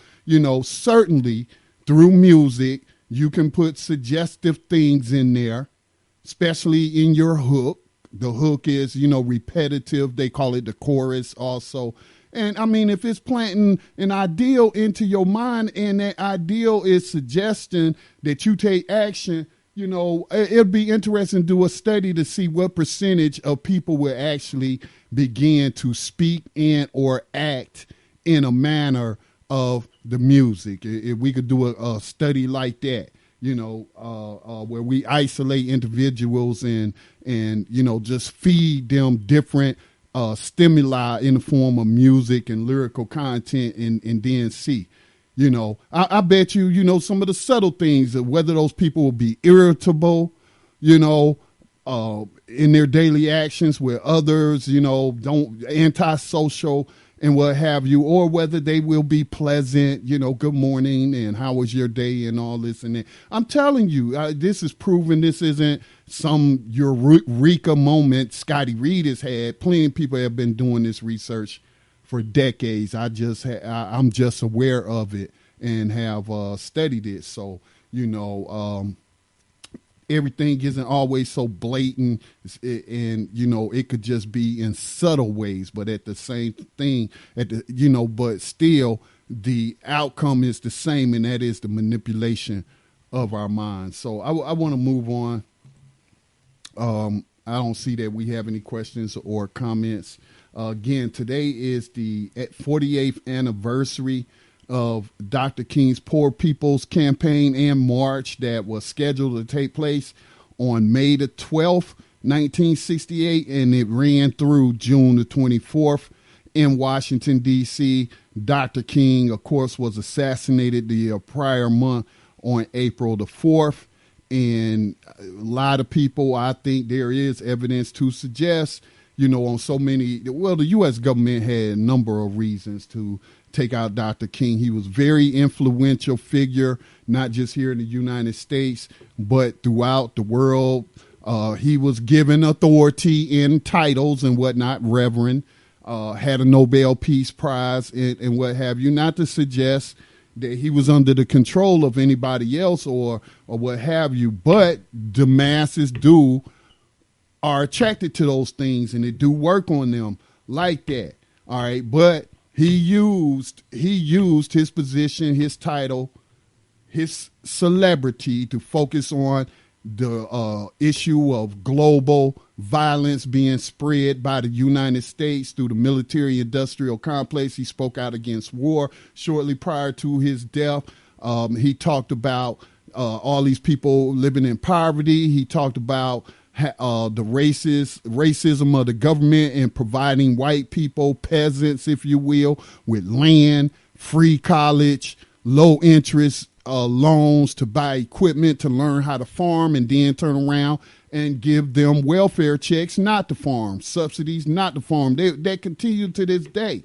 certainly through music, you can put suggestive things in there, especially in your hook. The hook is, repetitive. They call it the chorus also. And I mean, if it's planting an ideal into your mind and that ideal is suggesting that you take action, it'd be interesting to do a study to see what percentage of people will actually begin to speak in or act in a manner of the music. If we could do a study like that, where we isolate individuals and just feed them different stimuli in the form of music and lyrical content and then see. I bet you, some of the subtle things of whether those people will be irritable, in their daily actions with others, don't antisocial and what have you, or whether they will be pleasant, good morning and how was your day and all this and that. I'm telling you, this is proven. This isn't some eureka moment Scotty Reed has had. Plenty of people have been doing this research for decades. I'm just aware of it and have studied it. So, everything isn't always so blatant, and it could just be in subtle ways, but at the same thing, but still the outcome is the same, and that is the manipulation of our minds. So I want to move on. I don't see that we have any questions or comments. Again, today is the 48th anniversary of Dr. King's Poor People's Campaign and March that was scheduled to take place on May the 12th, 1968, and it ran through June the 24th in Washington, D.C. Dr. King, of course, was assassinated the prior month on April the 4th. And a lot of people, I think there is evidence to suggest, on so many, the U.S. government had a number of reasons to take out Dr. King. He was a very influential figure, not just here in the United States, but throughout the world. He was given authority in titles and whatnot, Reverend, had a Nobel Peace Prize and what have you, not to suggest that he was under the control of anybody else or what have you, but the masses are attracted to those things, and they do work on them like that. All right, but he used his position, his title, his celebrity to focus on the issue of global violence being spread by the United States through the military-industrial complex. He spoke out against war shortly prior to his death. He talked about all these people living in poverty. He talked about the racism of the government and providing white people, peasants, if you will, with land, free college, low interest loans to buy equipment to learn how to farm, and then turn around and give them welfare checks not to farm, subsidies not to farm. They continue to this day.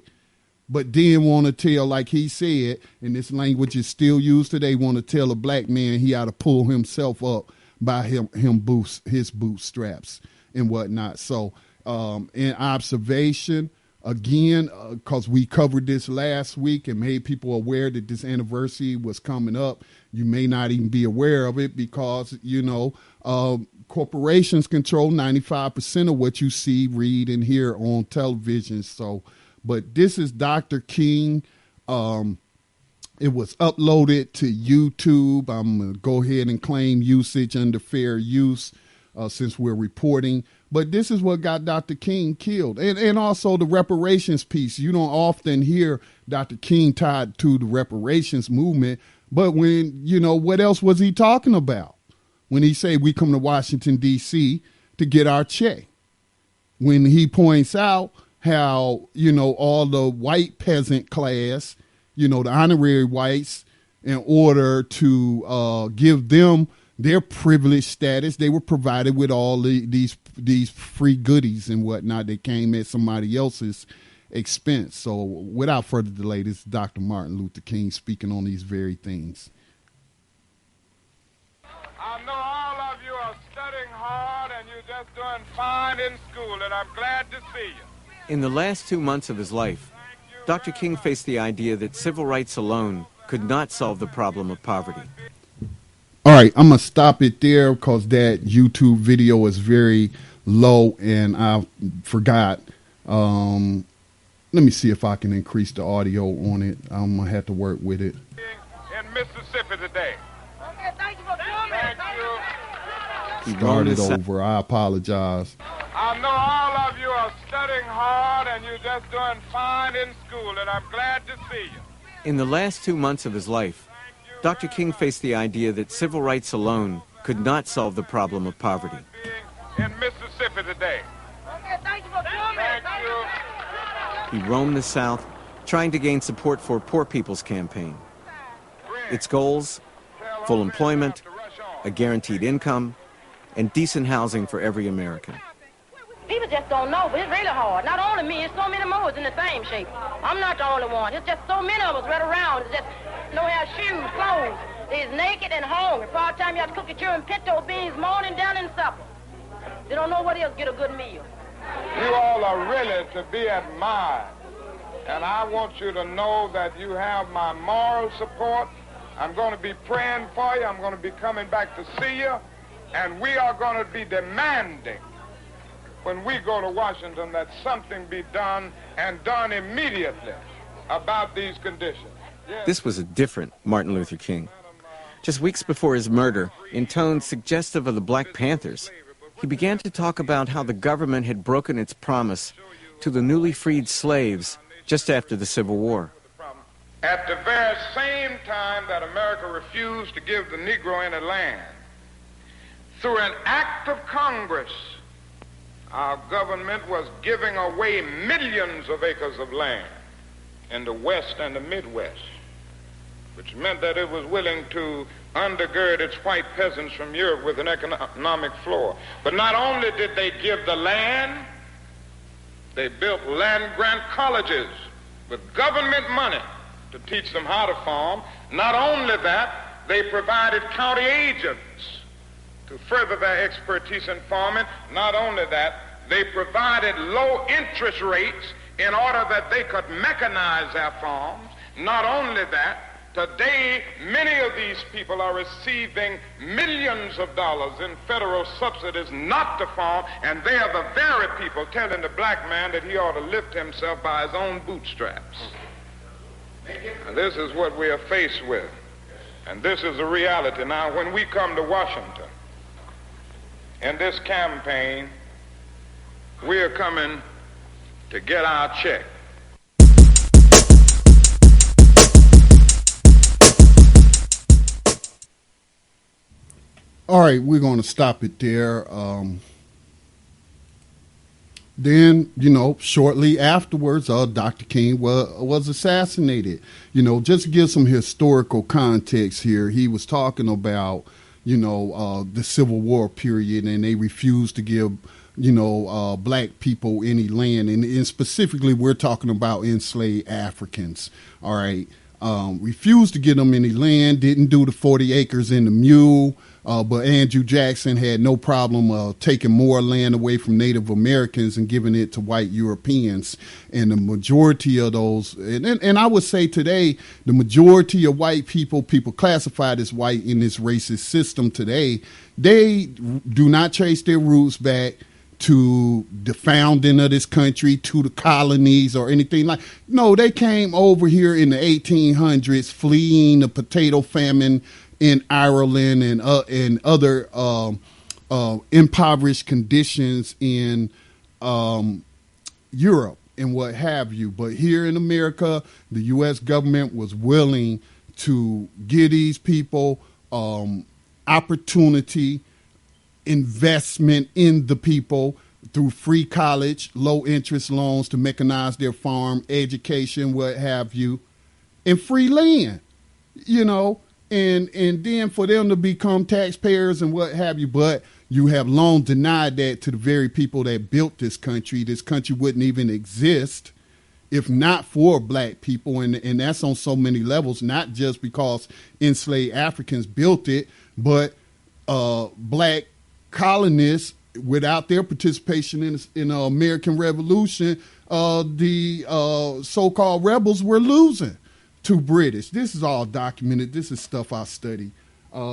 But then want to tell, like he said, and this language is still used today, want to tell a black man he ought to pull himself up by his bootstraps and whatnot. So in observation, again, because we covered this last week and made people aware that this anniversary was coming up, you may not even be aware of it because, corporations control 95% of what you see, read, and hear on television. So, but this is Dr. King. It was uploaded to YouTube. I'm going to go ahead and claim usage under fair use since we're reporting. But this is what got Dr. King killed. And also the reparations piece. You don't often hear Dr. King tied to the reparations movement. But when, what else was he talking about? When he said we come to Washington, D.C. to get our check. When he points out how, all the white peasant class, the honorary whites, in order to give them their privileged status, they were provided with all these free goodies and whatnot that came at somebody else's expense. So without further delay, this is Dr. Martin Luther King speaking on these very things. I know all of you are studying hard and you're just doing fine in school, and I'm glad to see you. In the last 2 months of his life, Dr. King faced the idea that civil rights alone could not solve the problem of poverty. All right, I'm going to stop it there because that YouTube video is very low and I forgot. Let me see if I can increase the audio on it. I'm going to have to work with it. In Mississippi today. Okay, thank you for coming. Thank you. Started over. I apologize. I know all of you are studying hard and you're just doing fine in school, and I'm glad to see you. In the last 2 months of his life, Dr. King faced the idea that civil rights alone could not solve the problem of poverty. In Mississippi today. Okay, thank you for coming. Thank you. He roamed the South, trying to gain support for Poor People's Campaign. Its goals: full employment, a guaranteed income, and decent housing for every American. People just don't know, but it's really hard. Not only me, it's so many more in the same shape. I'm not the only one. It's just so many of us right around. It's just no have shoes, clothes. They're naked and hungry. Part time you have to cook your children pinto beans morning, down, and supper. They don't know what else get a good meal. You all are really to be admired. And I want you to know that you have my moral support. I'm going to be praying for you. I'm going to be coming back to see you. And we are going to be demanding when we go to Washington that something be done and done immediately about these conditions. Yes. This was a different Martin Luther King. Just weeks before his murder, in tones suggestive of the Black Panthers, he began to talk about how the government had broken its promise to the newly freed slaves just after the Civil War. At the very same time that America refused to give the Negro any land, through an act of Congress, our government was giving away millions of acres of land in the West and the Midwest, which meant that it was willing to undergird its white peasants from Europe with an economic floor. But not only did they give the land, they built land-grant colleges with government money to teach them how to farm. Not only that, they provided county agents to further their expertise in farming. Not only that, they provided low interest rates in order that they could mechanize their farms. Not only that, today many of these people are receiving millions of dollars in federal subsidies not to farm, and they are the very people telling the black man that he ought to lift himself by his own bootstraps. And this is what we are faced with, and this is the reality. Now, when we come to Washington in this campaign, we are coming to get our check. All right, we're going to stop it there. Then, shortly afterwards, Dr. King was assassinated. Just to give some historical context here, he was talking about, the Civil War period, and they refused to give, black people any land. And specifically, we're talking about enslaved Africans. All right. Refused to give them any land, didn't do the 40 acres in the mule. But Andrew Jackson had no problem taking more land away from Native Americans and giving it to white Europeans. And the majority of those, and I would say today, the majority of white people classified as white in this racist system today, they do not trace their roots back to the founding of this country, to the colonies or anything like. No, they came over here in the 1800s, fleeing the potato famine in Ireland and other impoverished conditions in Europe and what have you. But here in America, the U.S. government was willing to give these people opportunity, investment in the people through free college, low interest loans to mechanize their farm, education, what have you, and free land, And then for them to become taxpayers and what have you. But you have long denied that to the very people that built this country. This country wouldn't even exist if not for black people. And that's on so many levels, not just because enslaved Africans built it, but black colonists, without their participation in the American Revolution, the so-called rebels were losing to British. This is all documented. This is stuff I study.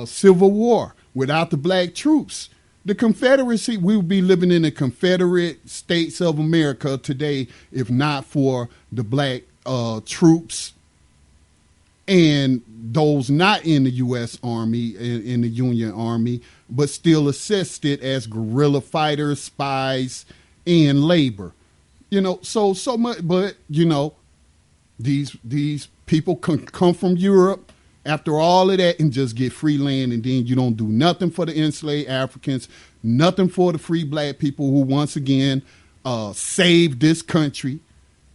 Civil War. Without the black troops, the Confederacy, we would be living in the Confederate States of America today if not for the black troops and those not in the U.S. Army, in the Union Army, but still assisted as guerrilla fighters, spies, and labor. So much, but, these people come from Europe after all of that and just get free land, and then you don't do nothing for the enslaved Africans, nothing for the free black people who, once again, saved this country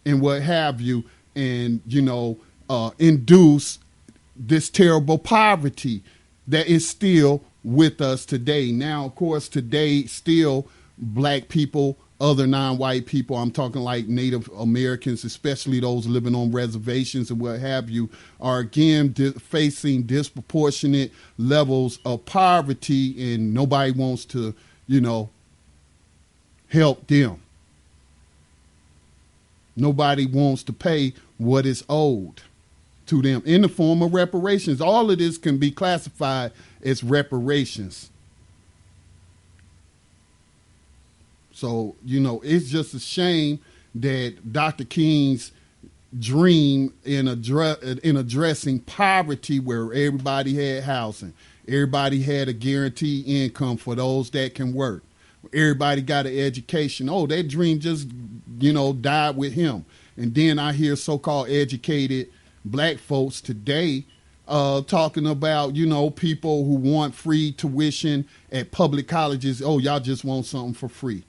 and what have you, and, induce this terrible poverty that is still with us today. Now, of course, today, still black people, other non-white people, I'm talking like Native Americans, especially those living on reservations and what have you, are again facing disproportionate levels of poverty, and nobody wants to, help them. Nobody wants to pay what is owed to them in the form of reparations. All of this can be classified as reparations. So, it's just a shame that Dr. King's dream in addressing poverty, where everybody had housing, everybody had a guaranteed income for those that can work, everybody got an education. Oh, that dream just, died with him. And then I hear so-called educated black folks today talking about, people who want free tuition at public colleges. Oh, y'all just want something for free.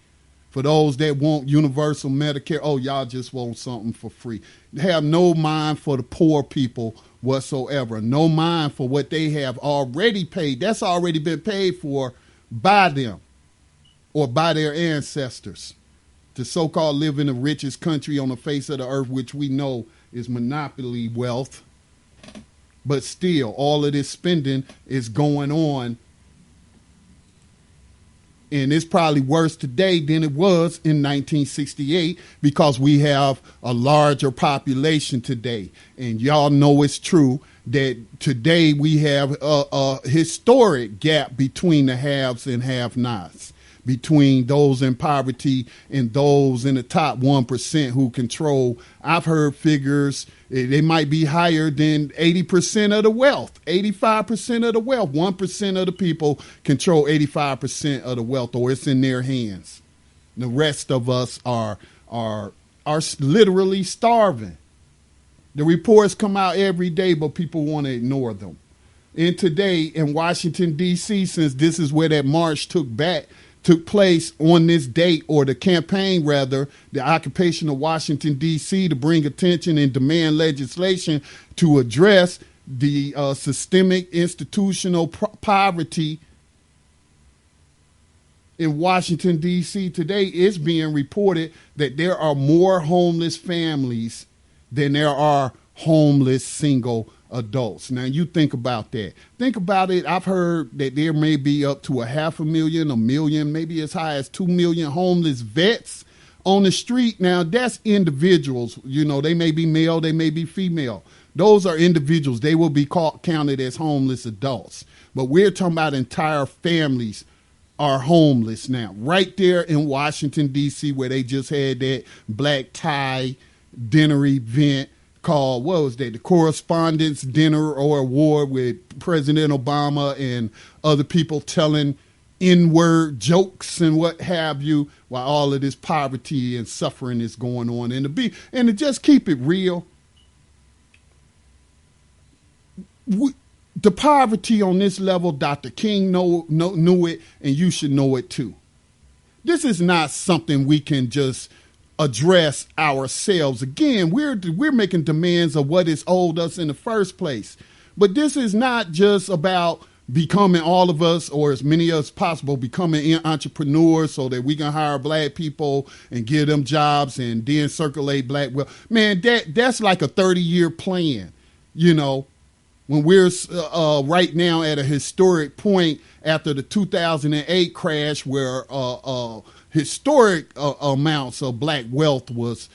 For those that want universal Medicare, oh, y'all just want something for free. They have no mind for the poor people whatsoever. No mind for what they have already paid. That's already been paid for by them or by their ancestors to so-called live in the richest country on the face of the earth, which we know is monopoly wealth. But still, all of this spending is going on. And it's probably worse today than it was in 1968 because we have a larger population today. And y'all know it's true that today we have a historic gap between the haves and have-nots, between those in poverty and those in the top 1% who control. I've heard figures, they might be higher than 80% of the wealth, 85% of the wealth. 1% of the people control 85% of the wealth, or it's in their hands. The rest of us are literally starving. The reports come out every day, but people want to ignore them. And today in Washington, D.C., since this is where that march took place on this date, or the campaign rather, the occupation of Washington, D.C., to bring attention and demand legislation to address the systemic institutional poverty in Washington, D.C. today. It's being reported that there are more homeless families than there are homeless single adults. Now, you think about that. Think about it. I've heard that there may be up to 500,000, 1 million, maybe as high as 2 million homeless vets on the street. Now, that's individuals. They may be male, they may be female. Those are individuals. They will be counted as homeless adults. But we're talking about entire families are homeless now. Right there in Washington, D.C., where they just had that black tie dinner event called, what was that, the Correspondence Dinner or Award, with President Obama and other people telling N-word jokes and what have you, while all of this poverty and suffering is going on. And to just keep it real, the poverty on this level, Dr. King knew it, and you should know it too. This is not something we can just address ourselves. Again, we're making demands of what is owed us in the first place. But this is not just about becoming, all of us, or as many as possible, becoming entrepreneurs so that we can hire black people and give them jobs and then circulate black wealth. Man, that's like a 30-year plan, when we're right now at a historic point after the 2008 crash, where historic amounts of black wealth was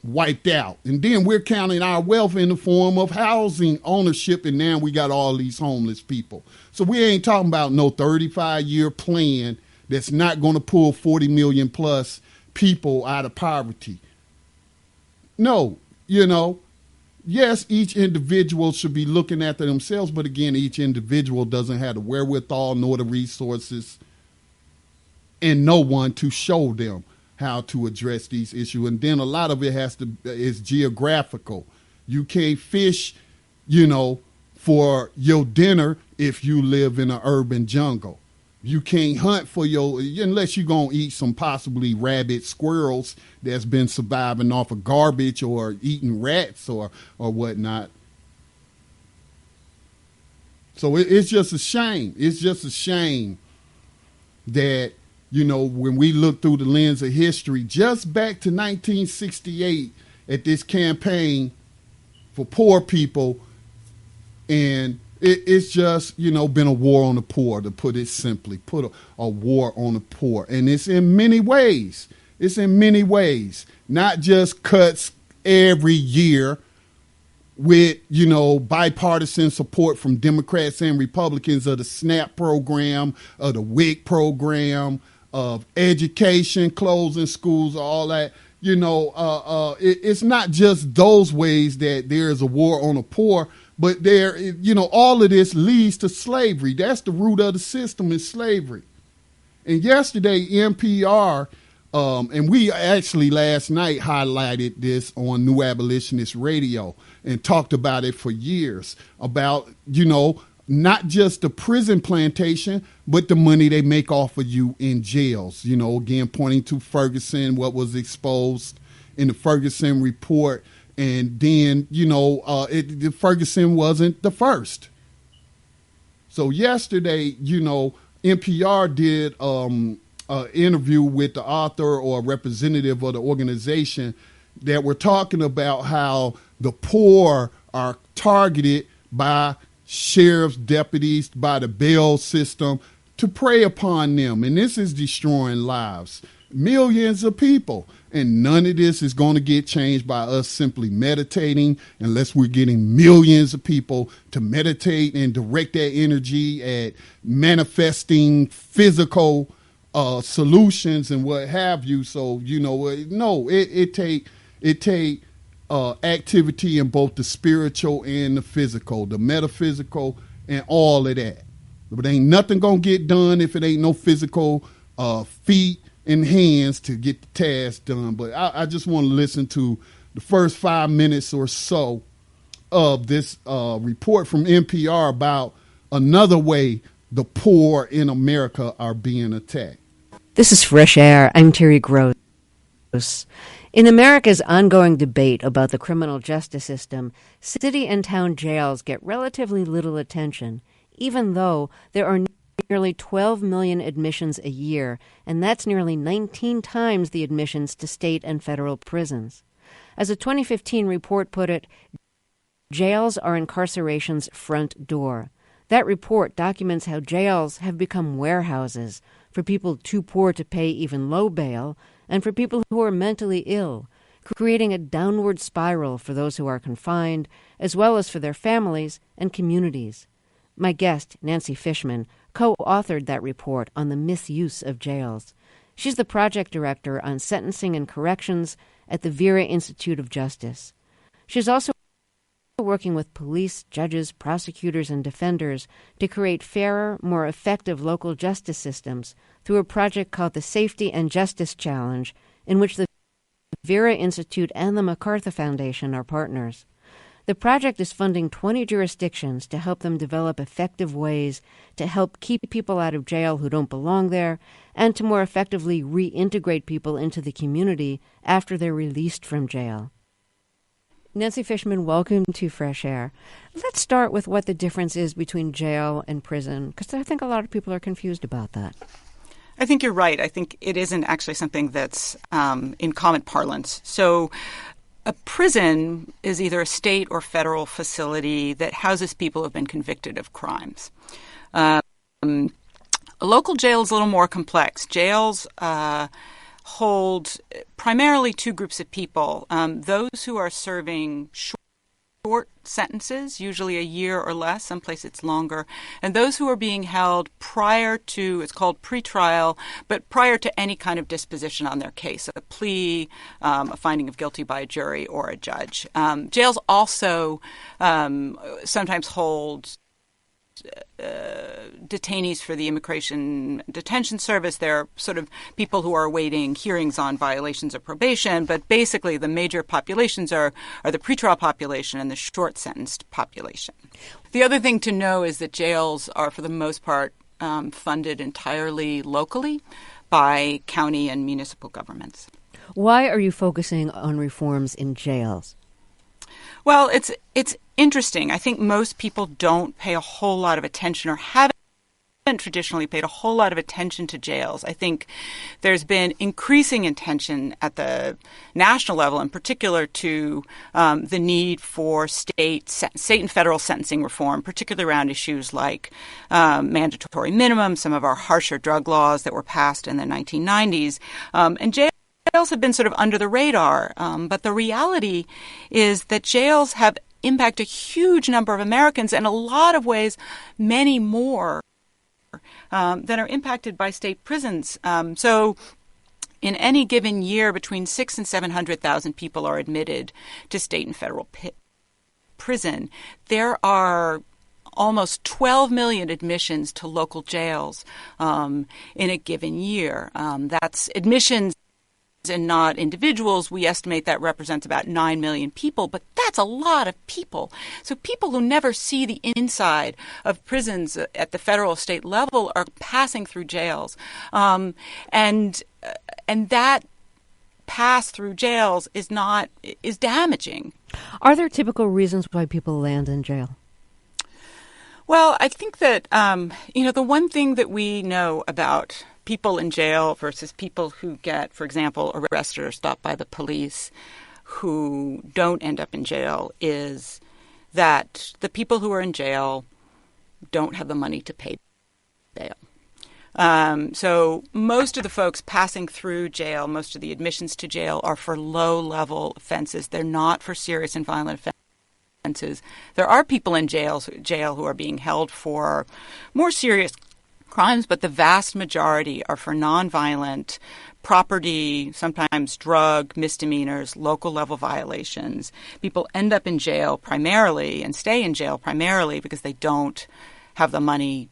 wiped out. And then we're counting our wealth in the form of housing ownership, and now we got all these homeless people. So we ain't talking about no 35-year plan that's not going to pull 40 million plus people out of poverty. No, yes, each individual should be looking after themselves, but again, each individual doesn't have the wherewithal nor the resources and no one to show them how to address these issues. And then a lot of it is geographical. You can't fish, for your dinner if you live in an urban jungle. You can't hunt unless you're going to eat some possibly rabid squirrels that's been surviving off of garbage or eating rats or whatnot. So it's just a shame. It's just a shame that, when we look through the lens of history, just back to 1968 at this campaign for poor people, and it's just, been a war on the poor, to put it simply, a war on the poor. And it's in many ways. Not just cuts every year with, bipartisan support from Democrats and Republicans of the SNAP program, of the WIC program, of education, closing schools, all that. It's not just those ways that there is a war on the poor, but all of this leads to slavery. That's the root of the system, is slavery. And yesterday, NPR, and we actually last night highlighted this on New Abolitionist Radio and talked about it for years, about, not just the prison plantation, but the money they make off of you in jails. Again, pointing to Ferguson, what was exposed in the Ferguson report. And then, Ferguson wasn't the first. So yesterday, NPR did an interview with the author or a representative of the organization that were talking about how the poor are targeted by sheriff's deputies, by the bail system to prey upon them. And this is destroying lives, millions of people. And none of this is going to get changed by us simply meditating, unless we're getting millions of people to meditate and direct their energy at manifesting physical solutions and what have you. So, it take activity in both the spiritual and the physical, the metaphysical and all of that. But ain't nothing going to get done if it ain't no physical feet and hands to get the task done. But I just want to listen to the first 5 minutes or so of this report from NPR about another way the poor in America are being attacked. This is Fresh Air. I'm Terry Gross. In America's ongoing debate about the criminal justice system, city and town jails get relatively little attention, even though there are nearly 12 million admissions a year, and that's nearly 19 times the admissions to state and federal prisons. As a 2015 report put it, jails are incarceration's front door. That report documents how jails have become warehouses for people too poor to pay even low bail and for people who are mentally ill, creating a downward spiral for those who are confined, as well as for their families and communities. My guest, Nancy Fishman, co-authored that report on the misuse of jails. She's the project director on sentencing and corrections at the Vera Institute of Justice. She's also working with police, judges, prosecutors, and defenders to create fairer, more effective local justice systems through a project called the Safety and Justice Challenge, in which the Vera Institute and the MacArthur Foundation are partners. The project is funding 20 jurisdictions to help them develop effective ways to help keep people out of jail who don't belong there and to more effectively reintegrate people into the community after they're released from jail. Nancy Fishman, welcome to Fresh Air. Let's start with what the difference is between jail and prison, because I think a lot of people are confused about that. I think you're right. I think it isn't actually something that's in common parlance. So a prison is either a state or federal facility that houses people who have been convicted of crimes. A local jail is a little more complex. Jails hold primarily two groups of people, those who are serving short sentences, usually a year or less, someplace it's longer, and those who are being held prior to, it's called pretrial, but prior to any kind of disposition on their case, a plea, a finding of guilty by a jury or a judge. Jails also sometimes hold detainees for the Immigration Detention Service. They're sort of people who are awaiting hearings on violations of probation, but basically the major populations are the pretrial population and the short sentenced population. The other thing to know is that jails are, for the most part, funded entirely locally by county and municipal governments. Why are you focusing on reforms in jails? Well, it's interesting. I think most people don't pay a whole lot of attention or haven't traditionally paid a whole lot of attention to jails. I think there's been increasing attention at the national level, in particular to the need for state and federal sentencing reform, particularly around issues like mandatory minimums, some of our harsher drug laws that were passed in the 1990s, and jails have been sort of under the radar, but the reality is that jails have impacted a huge number of Americans, and in a lot of ways, many more that are impacted by state prisons. So in any given year, between 600,000 and 700,000 people are admitted to state and federal prison. There are almost 12 million admissions to local jails in a given year. That's admissions and not individuals. We estimate that represents about 9 million people, but that's a lot of people. So people who never see the inside of prisons at the federal state level are passing through jails. And that pass through jails is damaging. Are there typical reasons why people land in jail? Well, I think that, the one thing that we know about people in jail versus people who get, for example, arrested or stopped by the police who don't end up in jail is that the people who are in jail don't have the money to pay bail. So most of the folks passing through jail, most of the admissions to jail are for low-level offenses. They're not for serious and violent offenses. There are people in jail who are being held for more serious crimes, but the vast majority are for nonviolent property, sometimes drug misdemeanors, local level violations. People end up in jail primarily and stay in jail primarily because they don't have the money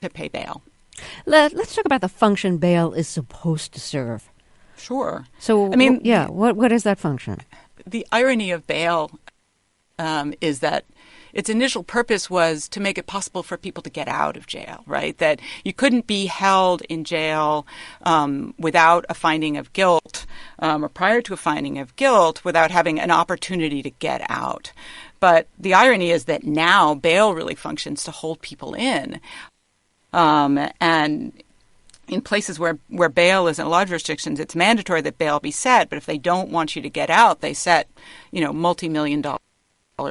to pay bail. Let's talk about the function bail is supposed to serve. Sure. So, what is that function? The irony of bail is that its initial purpose was to make it possible for people to get out of jail, right? That you couldn't be held in jail without a finding of guilt or prior to a finding of guilt without having an opportunity to get out. But the irony is that now bail really functions to hold people in. And in places where bail is in a lot of jurisdictions, it's mandatory that bail be set. But if they don't want you to get out, they set, multi-million-dollar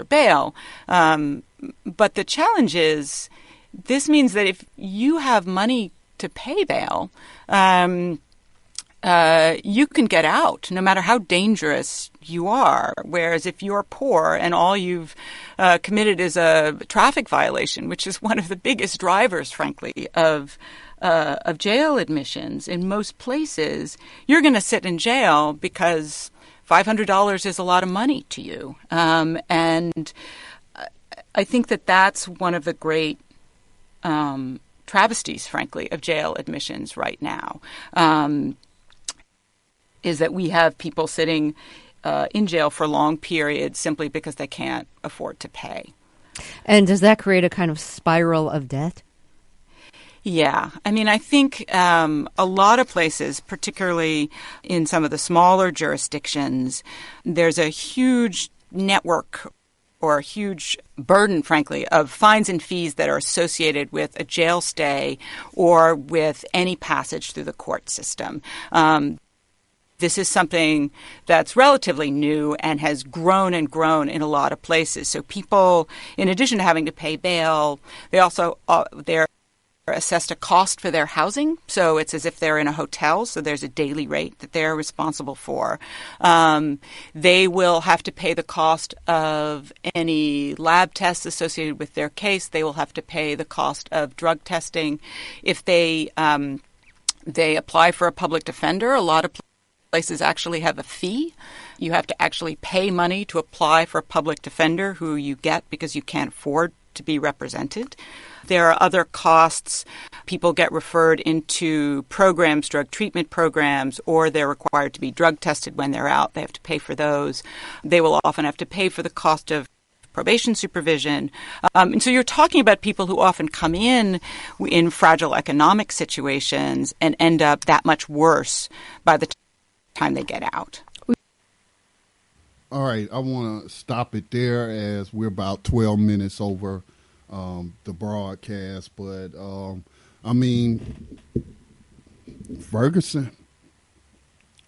bail. But the challenge is this means that if you have money to pay bail, you can get out no matter how dangerous you are. Whereas if you're poor and all you've committed is a traffic violation, which is one of the biggest drivers, frankly, of jail admissions in most places, you're going to sit in jail because $500 is a lot of money to you. And I think that that's one of the great travesties, frankly, of jail admissions right now, is that we have people sitting in jail for long periods simply because they can't afford to pay. And does that create a kind of spiral of debt? Yeah. I think a lot of places, particularly in some of the smaller jurisdictions, there's a huge network or a huge burden, frankly, of fines and fees that are associated with a jail stay or with any passage through the court system. This is something that's relatively new and has grown and grown in a lot of places. So people, in addition to having to pay bail, they're assessed a cost for their housing. So it's as if they're in a hotel. So there's a daily rate that they're responsible for. They will have to pay the cost of any lab tests associated with their case. They will have to pay the cost of drug testing. If they apply for a public defender, a lot of places actually have a fee. You have to actually pay money to apply for a public defender who you get because you can't afford to be represented. There are other costs. People get referred into programs, drug treatment programs, or they're required to be drug tested when they're out. They have to pay for those. They will often have to pay for the cost of probation supervision. And so you're talking about people who often come in fragile economic situations and end up that much worse by the time they get out. All right, I want to stop it there as we're about 12 minutes over the broadcast. But, Ferguson,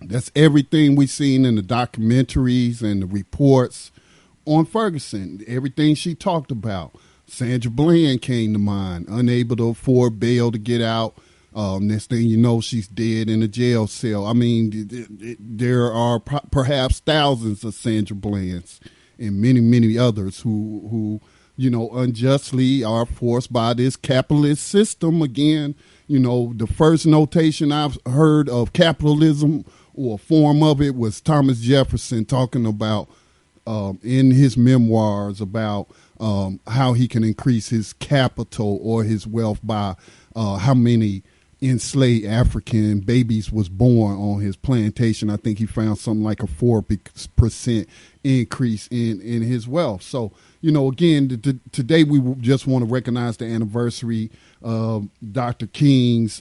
that's everything we've seen in the documentaries and the reports on Ferguson, everything she talked about. Sandra Bland came to mind, unable to afford bail to get out. Next thing you know, she's dead in a jail cell. There are perhaps thousands of Sandra Blands and many, many others who unjustly are forced by this capitalist system. Again, the first notation I've heard of capitalism or a form of it was Thomas Jefferson talking about in his memoirs about how he can increase his capital or his wealth by how many enslaved African babies was born on his plantation. I think he found something like a 4% increase in his wealth. So, again, today we just want to recognize the anniversary of Dr. King's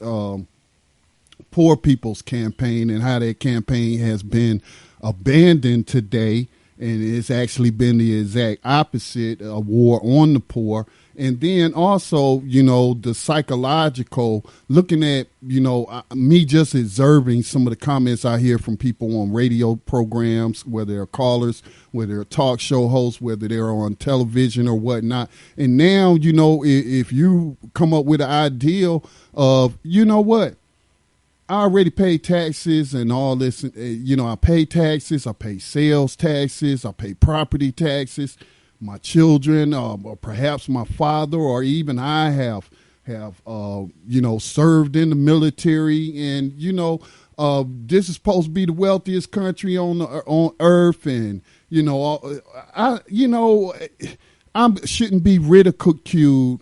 Poor People's Campaign and how that campaign has been abandoned today. And it's actually been the exact opposite, a war on the poor. And then also, the psychological, looking at, me just observing some of the comments I hear from people on radio programs, whether they're callers, whether they're talk show hosts, whether they're on television or whatnot. And now, if you come up with an ideal of, what? I already pay taxes and all this, I pay taxes, I pay sales taxes, I pay property taxes. My children, or perhaps my father, or even I have served in the military, and this is supposed to be the wealthiest country on earth, and I shouldn't be ridiculed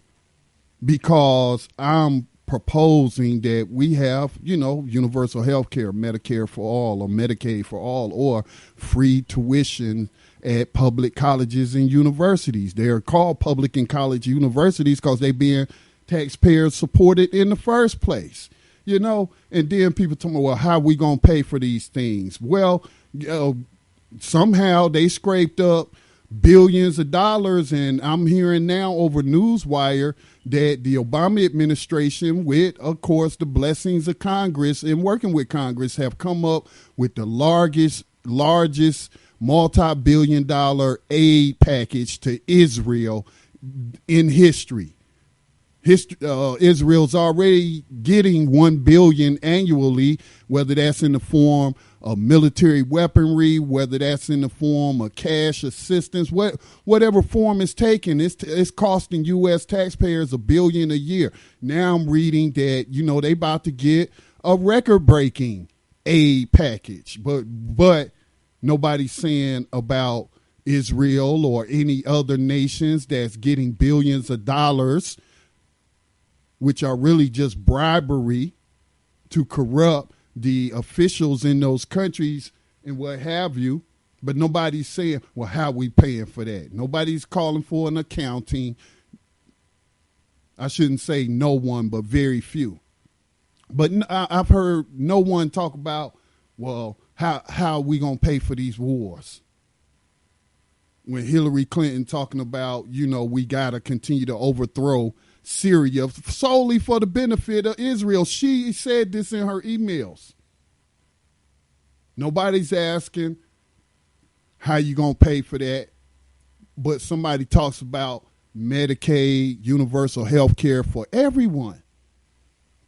because I'm proposing that we have, universal health care, Medicare for all, or Medicaid for all, or free tuition at public colleges and universities. They're called public and college universities because they're being taxpayers supported in the first place, and then people tell me, well, how are we going to pay for these things? Well, somehow they scraped up billions of dollars, and I'm hearing now over Newswire that the Obama administration, with, of course, the blessings of Congress and working with Congress, have come up with the largest multi-billion-dollar aid package to Israel in history. Israel's already getting $1 billion annually, whether that's in the form of military weaponry, whether that's in the form of cash assistance, whatever form it's taking, it's costing U.S. taxpayers $1 billion a year. Now I'm reading that they about to get a record-breaking aid package, but nobody's saying about Israel or any other nations that's getting billions of dollars, which are really just bribery to corrupt the officials in those countries and what have you. But nobody's saying, well, how are we paying for that? Nobody's calling for an accounting. I shouldn't say no one, but very few. But I've heard no one talk about, well, how are we going to pay for these wars? When Hillary Clinton talking about, we got to continue to overthrow Syria solely for the benefit of Israel. She said this in her emails. Nobody's asking how you going to pay for that, but somebody talks about Medicaid, universal health care for everyone.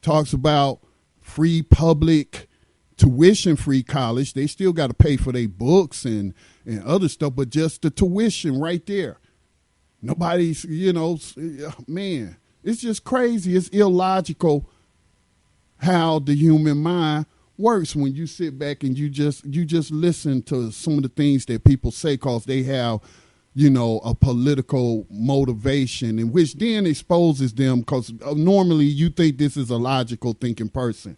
Talks about free public tuition-free college. They still got to pay for their books and other stuff, but just the tuition right there. Nobody's, man, it's just crazy. It's illogical how the human mind works when you sit back and you just listen to some of the things that people say because they have, a political motivation, in which then exposes them, because normally you think this is a logical thinking person.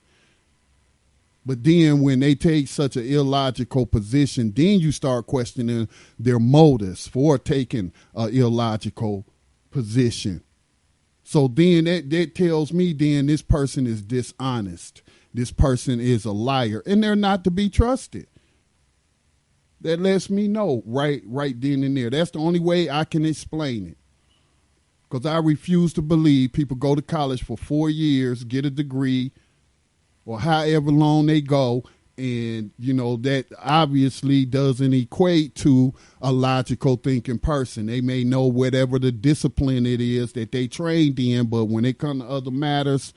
But then when they take such an illogical position, then you start questioning their motives for taking an illogical position. So then that tells me then this person is dishonest. This person is a liar, and they're not to be trusted. That lets me know right then and there. That's the only way I can explain it. Because I refuse to believe people go to college for 4 years, get a degree, or however long they go, and, that obviously doesn't equate to a logical thinking person. They may know whatever the discipline it is that they trained in, but when it comes to other matters,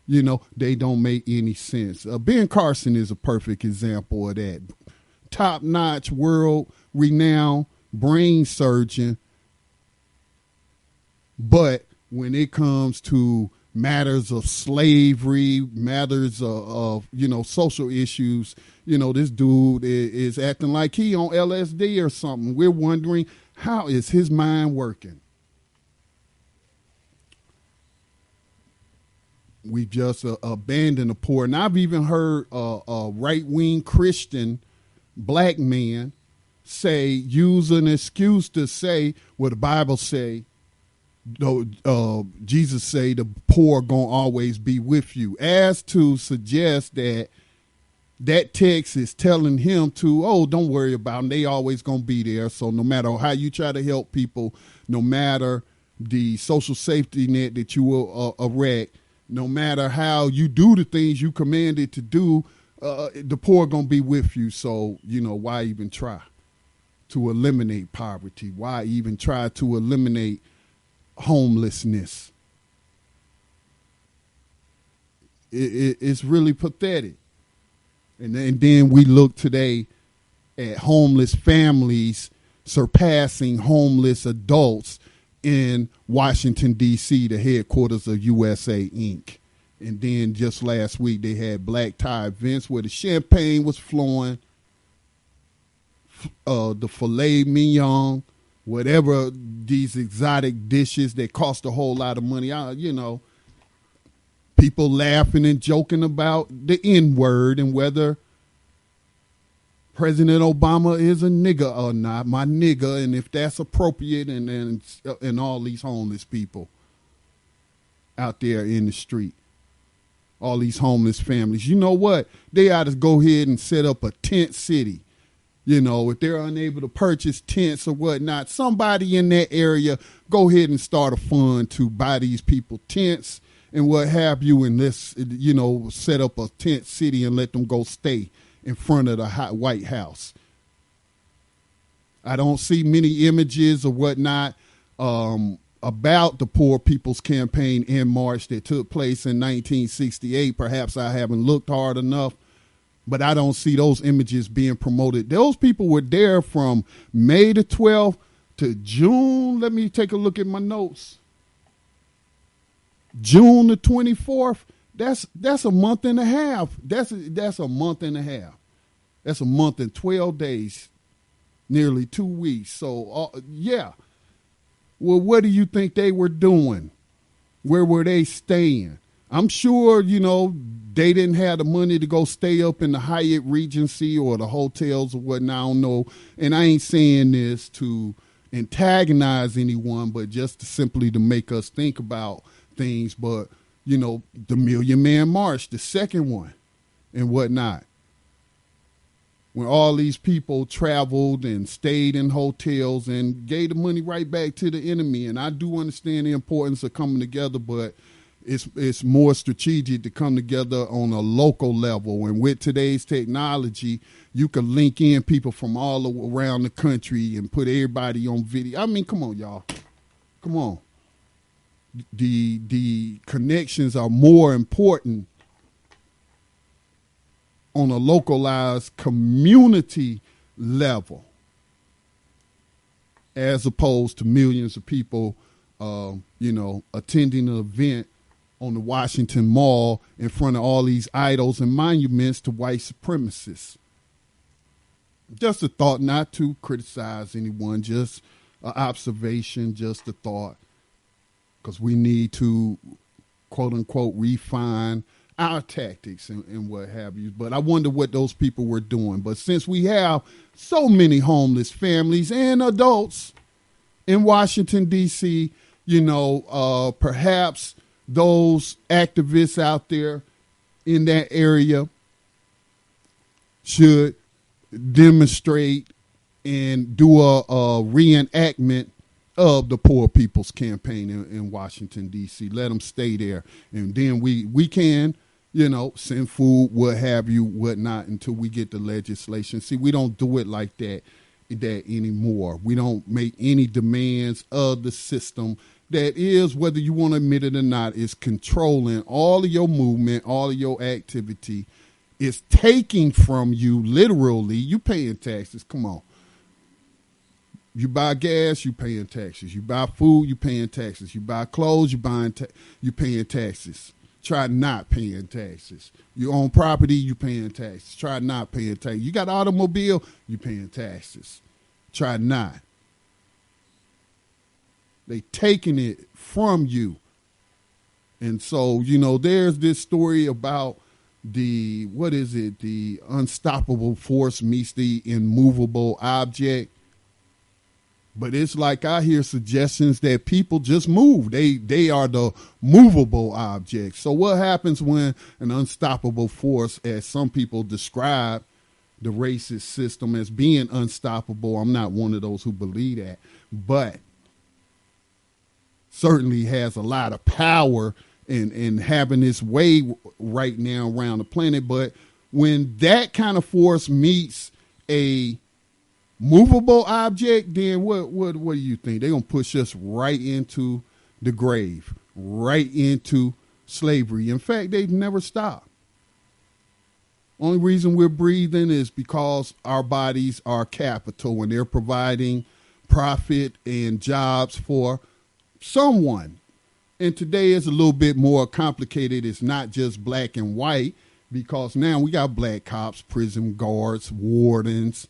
they don't make any sense. Ben Carson is a perfect example of that. Top-notch, world-renowned brain surgeon, But when it comes to matters of slavery, matters of social issues, this dude is acting like he on LSD or something. We're wondering, how is his mind working? We just abandoned the poor. And I've even heard a right-wing Christian black man use an excuse to say what the Bible say, Jesus say the poor gonna always be with you, as to suggest that text is telling him to, don't worry about them, they always gonna be there. So no matter how you try to help people, no matter the social safety net that you will erect, no matter how you do the things you commanded to do, the poor gonna be with you. So why even try to eliminate poverty? Why even try to eliminate homelessness? It's really pathetic. And then we look today at homeless families surpassing homeless adults in Washington, D.C., the headquarters of USA Inc. And then just last week they had black tie events where the champagne was flowing, the filet mignon, whatever these exotic dishes that cost a whole lot of money. People laughing and joking about the N-word and whether President Obama is a nigger or not, my nigga, and if that's appropriate, and all these homeless people out there in the street, all these homeless families. You know what? They ought to go ahead and set up a tent city. If they're unable to purchase tents or whatnot, somebody in that area, go ahead and start a fund to buy these people tents and what have you, and let's, set up a tent city and let them go stay in front of the White House. I don't see many images or whatnot about the Poor People's Campaign in March that took place in 1968. Perhaps I haven't looked hard enough, but I don't see those images being promoted. Those people were there from May the 12th to June. Let me take a look at my notes. June the 24th. That's a month and a half. That's a month and a half. That's a month and 12 days, nearly 2 weeks. So, yeah. Well, what do you think they were doing? Where were they staying? I'm sure, they didn't have the money to go stay up in the Hyatt Regency or the hotels or whatnot. I don't know. And I ain't saying this to antagonize anyone, but just simply to make us think about things. But, the Million Man March, the second one and whatnot, when all these people traveled and stayed in hotels and gave the money right back to the enemy. And I do understand the importance of coming together, but it's more strategic to come together on a local level. And with today's technology, you can link in people from all around the country and put everybody on video. I mean, come on, y'all. Come on. The connections are more important on a localized community level as opposed to millions of people, attending an event on the Washington Mall in front of all these idols and monuments to white supremacists. Just a thought, not to criticize anyone, just an observation, just a thought, because we need to, quote unquote, refine our tactics and what have you. But I wonder what those people were doing. But since we have so many homeless families and adults in Washington, D.C., perhaps those activists out there in that area should demonstrate and do a reenactment of the Poor People's Campaign in Washington, D.C. Let them stay there. And then we can, send food, what have you, whatnot, until we get the legislation. See, we don't do it like that anymore. We don't make any demands of the system that is, whether you want to admit it or not, is controlling all of your movement, all of your activity. It's taking from you, literally. You paying taxes. Come on. You buy gas, you paying taxes. You buy food, you paying taxes. You buy clothes, you paying taxes. Try not paying taxes. You own property, you paying taxes. Try not paying taxes. You got an automobile, you paying taxes. Try not. They taking it from you. And so, there's this story about the unstoppable force meets the immovable object. But it's like I hear suggestions that people just move. They are the movable objects. So what happens when an unstoppable force, as some people describe the racist system as being unstoppable? I'm not one of those who believe that, but certainly has a lot of power in having its way right now around the planet. But when that kind of force meets a movable object, then what do you think? They're going to push us right into the grave, right into slavery. In fact, they've never stopped. Only reason we're breathing is because our bodies are capital and they're providing profit and jobs for someone. And today is a little bit more complicated. It's not just black and white, because now we got black cops, prison guards, wardens,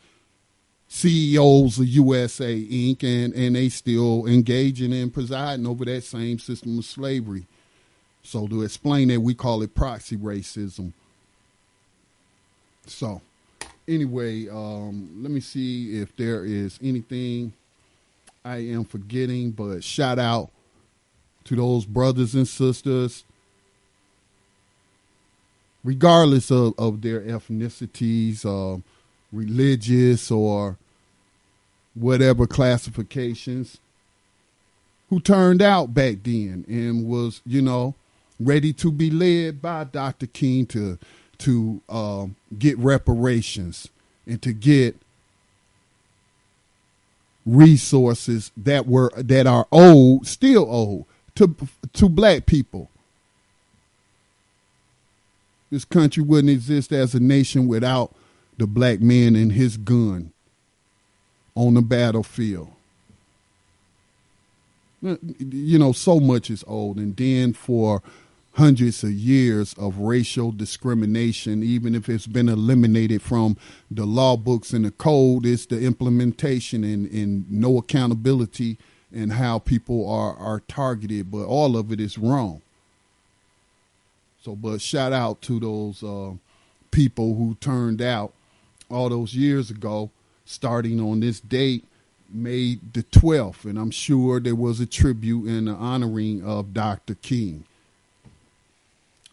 CEOs of USA Inc., and they still engaging and presiding over that same system of slavery. So to explain that, we call it proxy racism. So anyway, let me see if there is anything I am forgetting, but shout out to those brothers and sisters, regardless of their ethnicities, religious or whatever classifications, who turned out back then and was, ready to be led by Dr. King to get reparations and to get resources that are owed, still owed to black people. This country wouldn't exist as a nation without the black man and his gun on the battlefield. So much is owed. And then for hundreds of years of racial discrimination, even if it's been eliminated from the law books and the code, it's the implementation and no accountability and how people are targeted. But all of it is wrong. So, but shout out to those people who turned out all those years ago, starting on this date, May the 12th. And I'm sure there was a tribute and the honoring of Dr. King.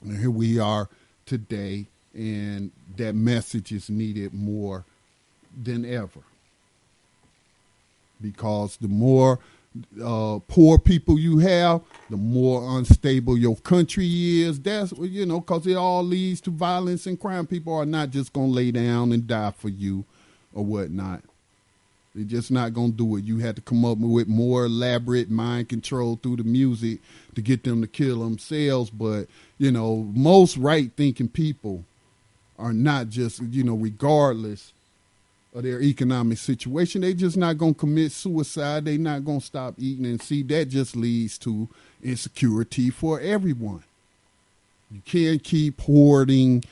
And here we are today, and that message is needed more than ever. Because the more poor people you have, the more unstable your country is. That's, because it all leads to violence and crime. People are not just going to lay down and die for you or whatnot. They're just not going to do it. You had to come up with more elaborate mind control through the music to get them to kill themselves. But, most right-thinking people are not just, regardless of their economic situation, they just not going to commit suicide. They not going to stop eating. And see, that just leads to insecurity for everyone. You can't keep hoarding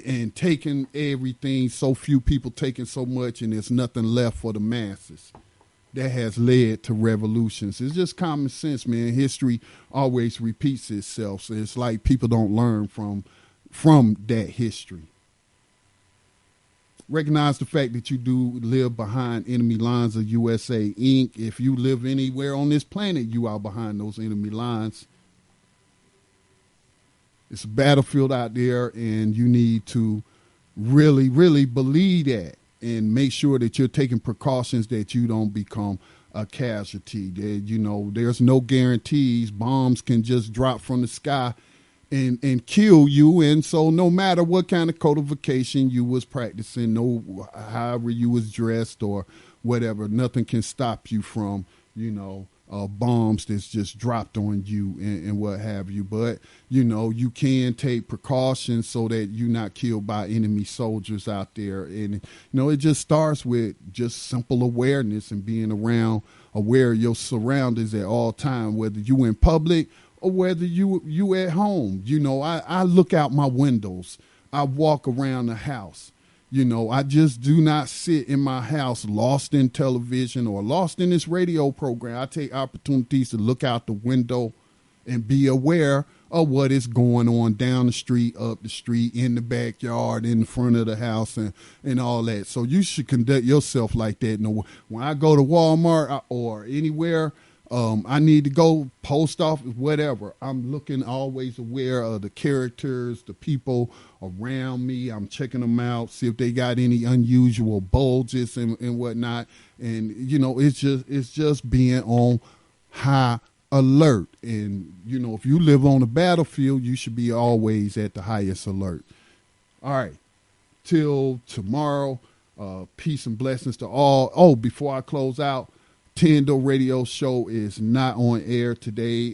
and taking everything, so few people taking so much, and there's nothing left for the masses. That has led to revolutions. It's just common sense, man. History always repeats itself. So it's like people don't learn from that history. Recognize the fact that you do live behind enemy lines of USA Inc. If you live anywhere on this planet, you are behind those enemy lines. It's a battlefield out there, and you need to really, really believe that and make sure that you're taking precautions that you don't become a casualty. That, there's no guarantees. Bombs can just drop from the sky and kill you. And so no matter what kind of codification you was practicing, however you was dressed or whatever, nothing can stop you from, bombs that's just dropped on you and what have you. But, you can take precautions so that you're not killed by enemy soldiers out there. And, it just starts with just simple awareness and being aware of your surroundings at all time, whether you in public or whether you at home. I look out my windows. I walk around the house. I just do not sit in my house lost in television or lost in this radio program. I take opportunities to look out the window and be aware of what is going on down the street, up the street, in the backyard, in the front of the house, and all that. So you should conduct yourself like that. When I go to Walmart or anywhere, I need to go post office, whatever. I'm looking always aware of the characters, the people around me. I'm checking them out, see if they got any unusual bulges and whatnot. And, it's just being on high alert. And, if you live on the battlefield, you should be always at the highest alert. All right. Till tomorrow, peace and blessings to all. Oh, before I close out, Tendo Radio Show is not on air today.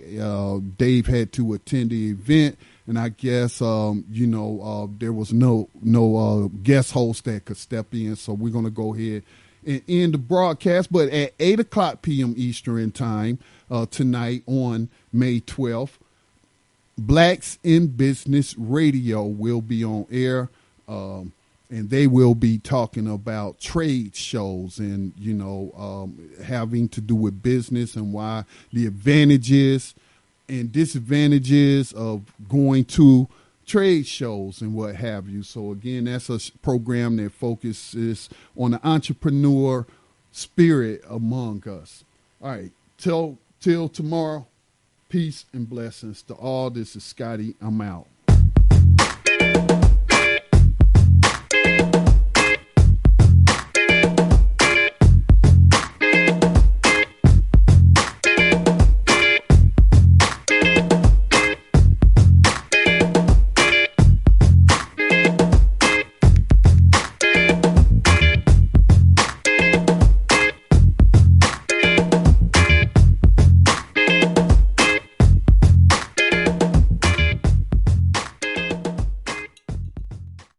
Dave had to attend the event, and I guess there was no guest host that could step in. So we're gonna go ahead and end the broadcast. But at 8:00 p.m. Eastern time tonight on May 12th, Blacks in Business Radio will be on air. And they will be talking about trade shows and, having to do with business and why the advantages and disadvantages of going to trade shows and what have you. So, again, that's a program that focuses on the entrepreneur spirit among us. All right. Till tomorrow, peace and blessings to all. This is Scotty. I'm out.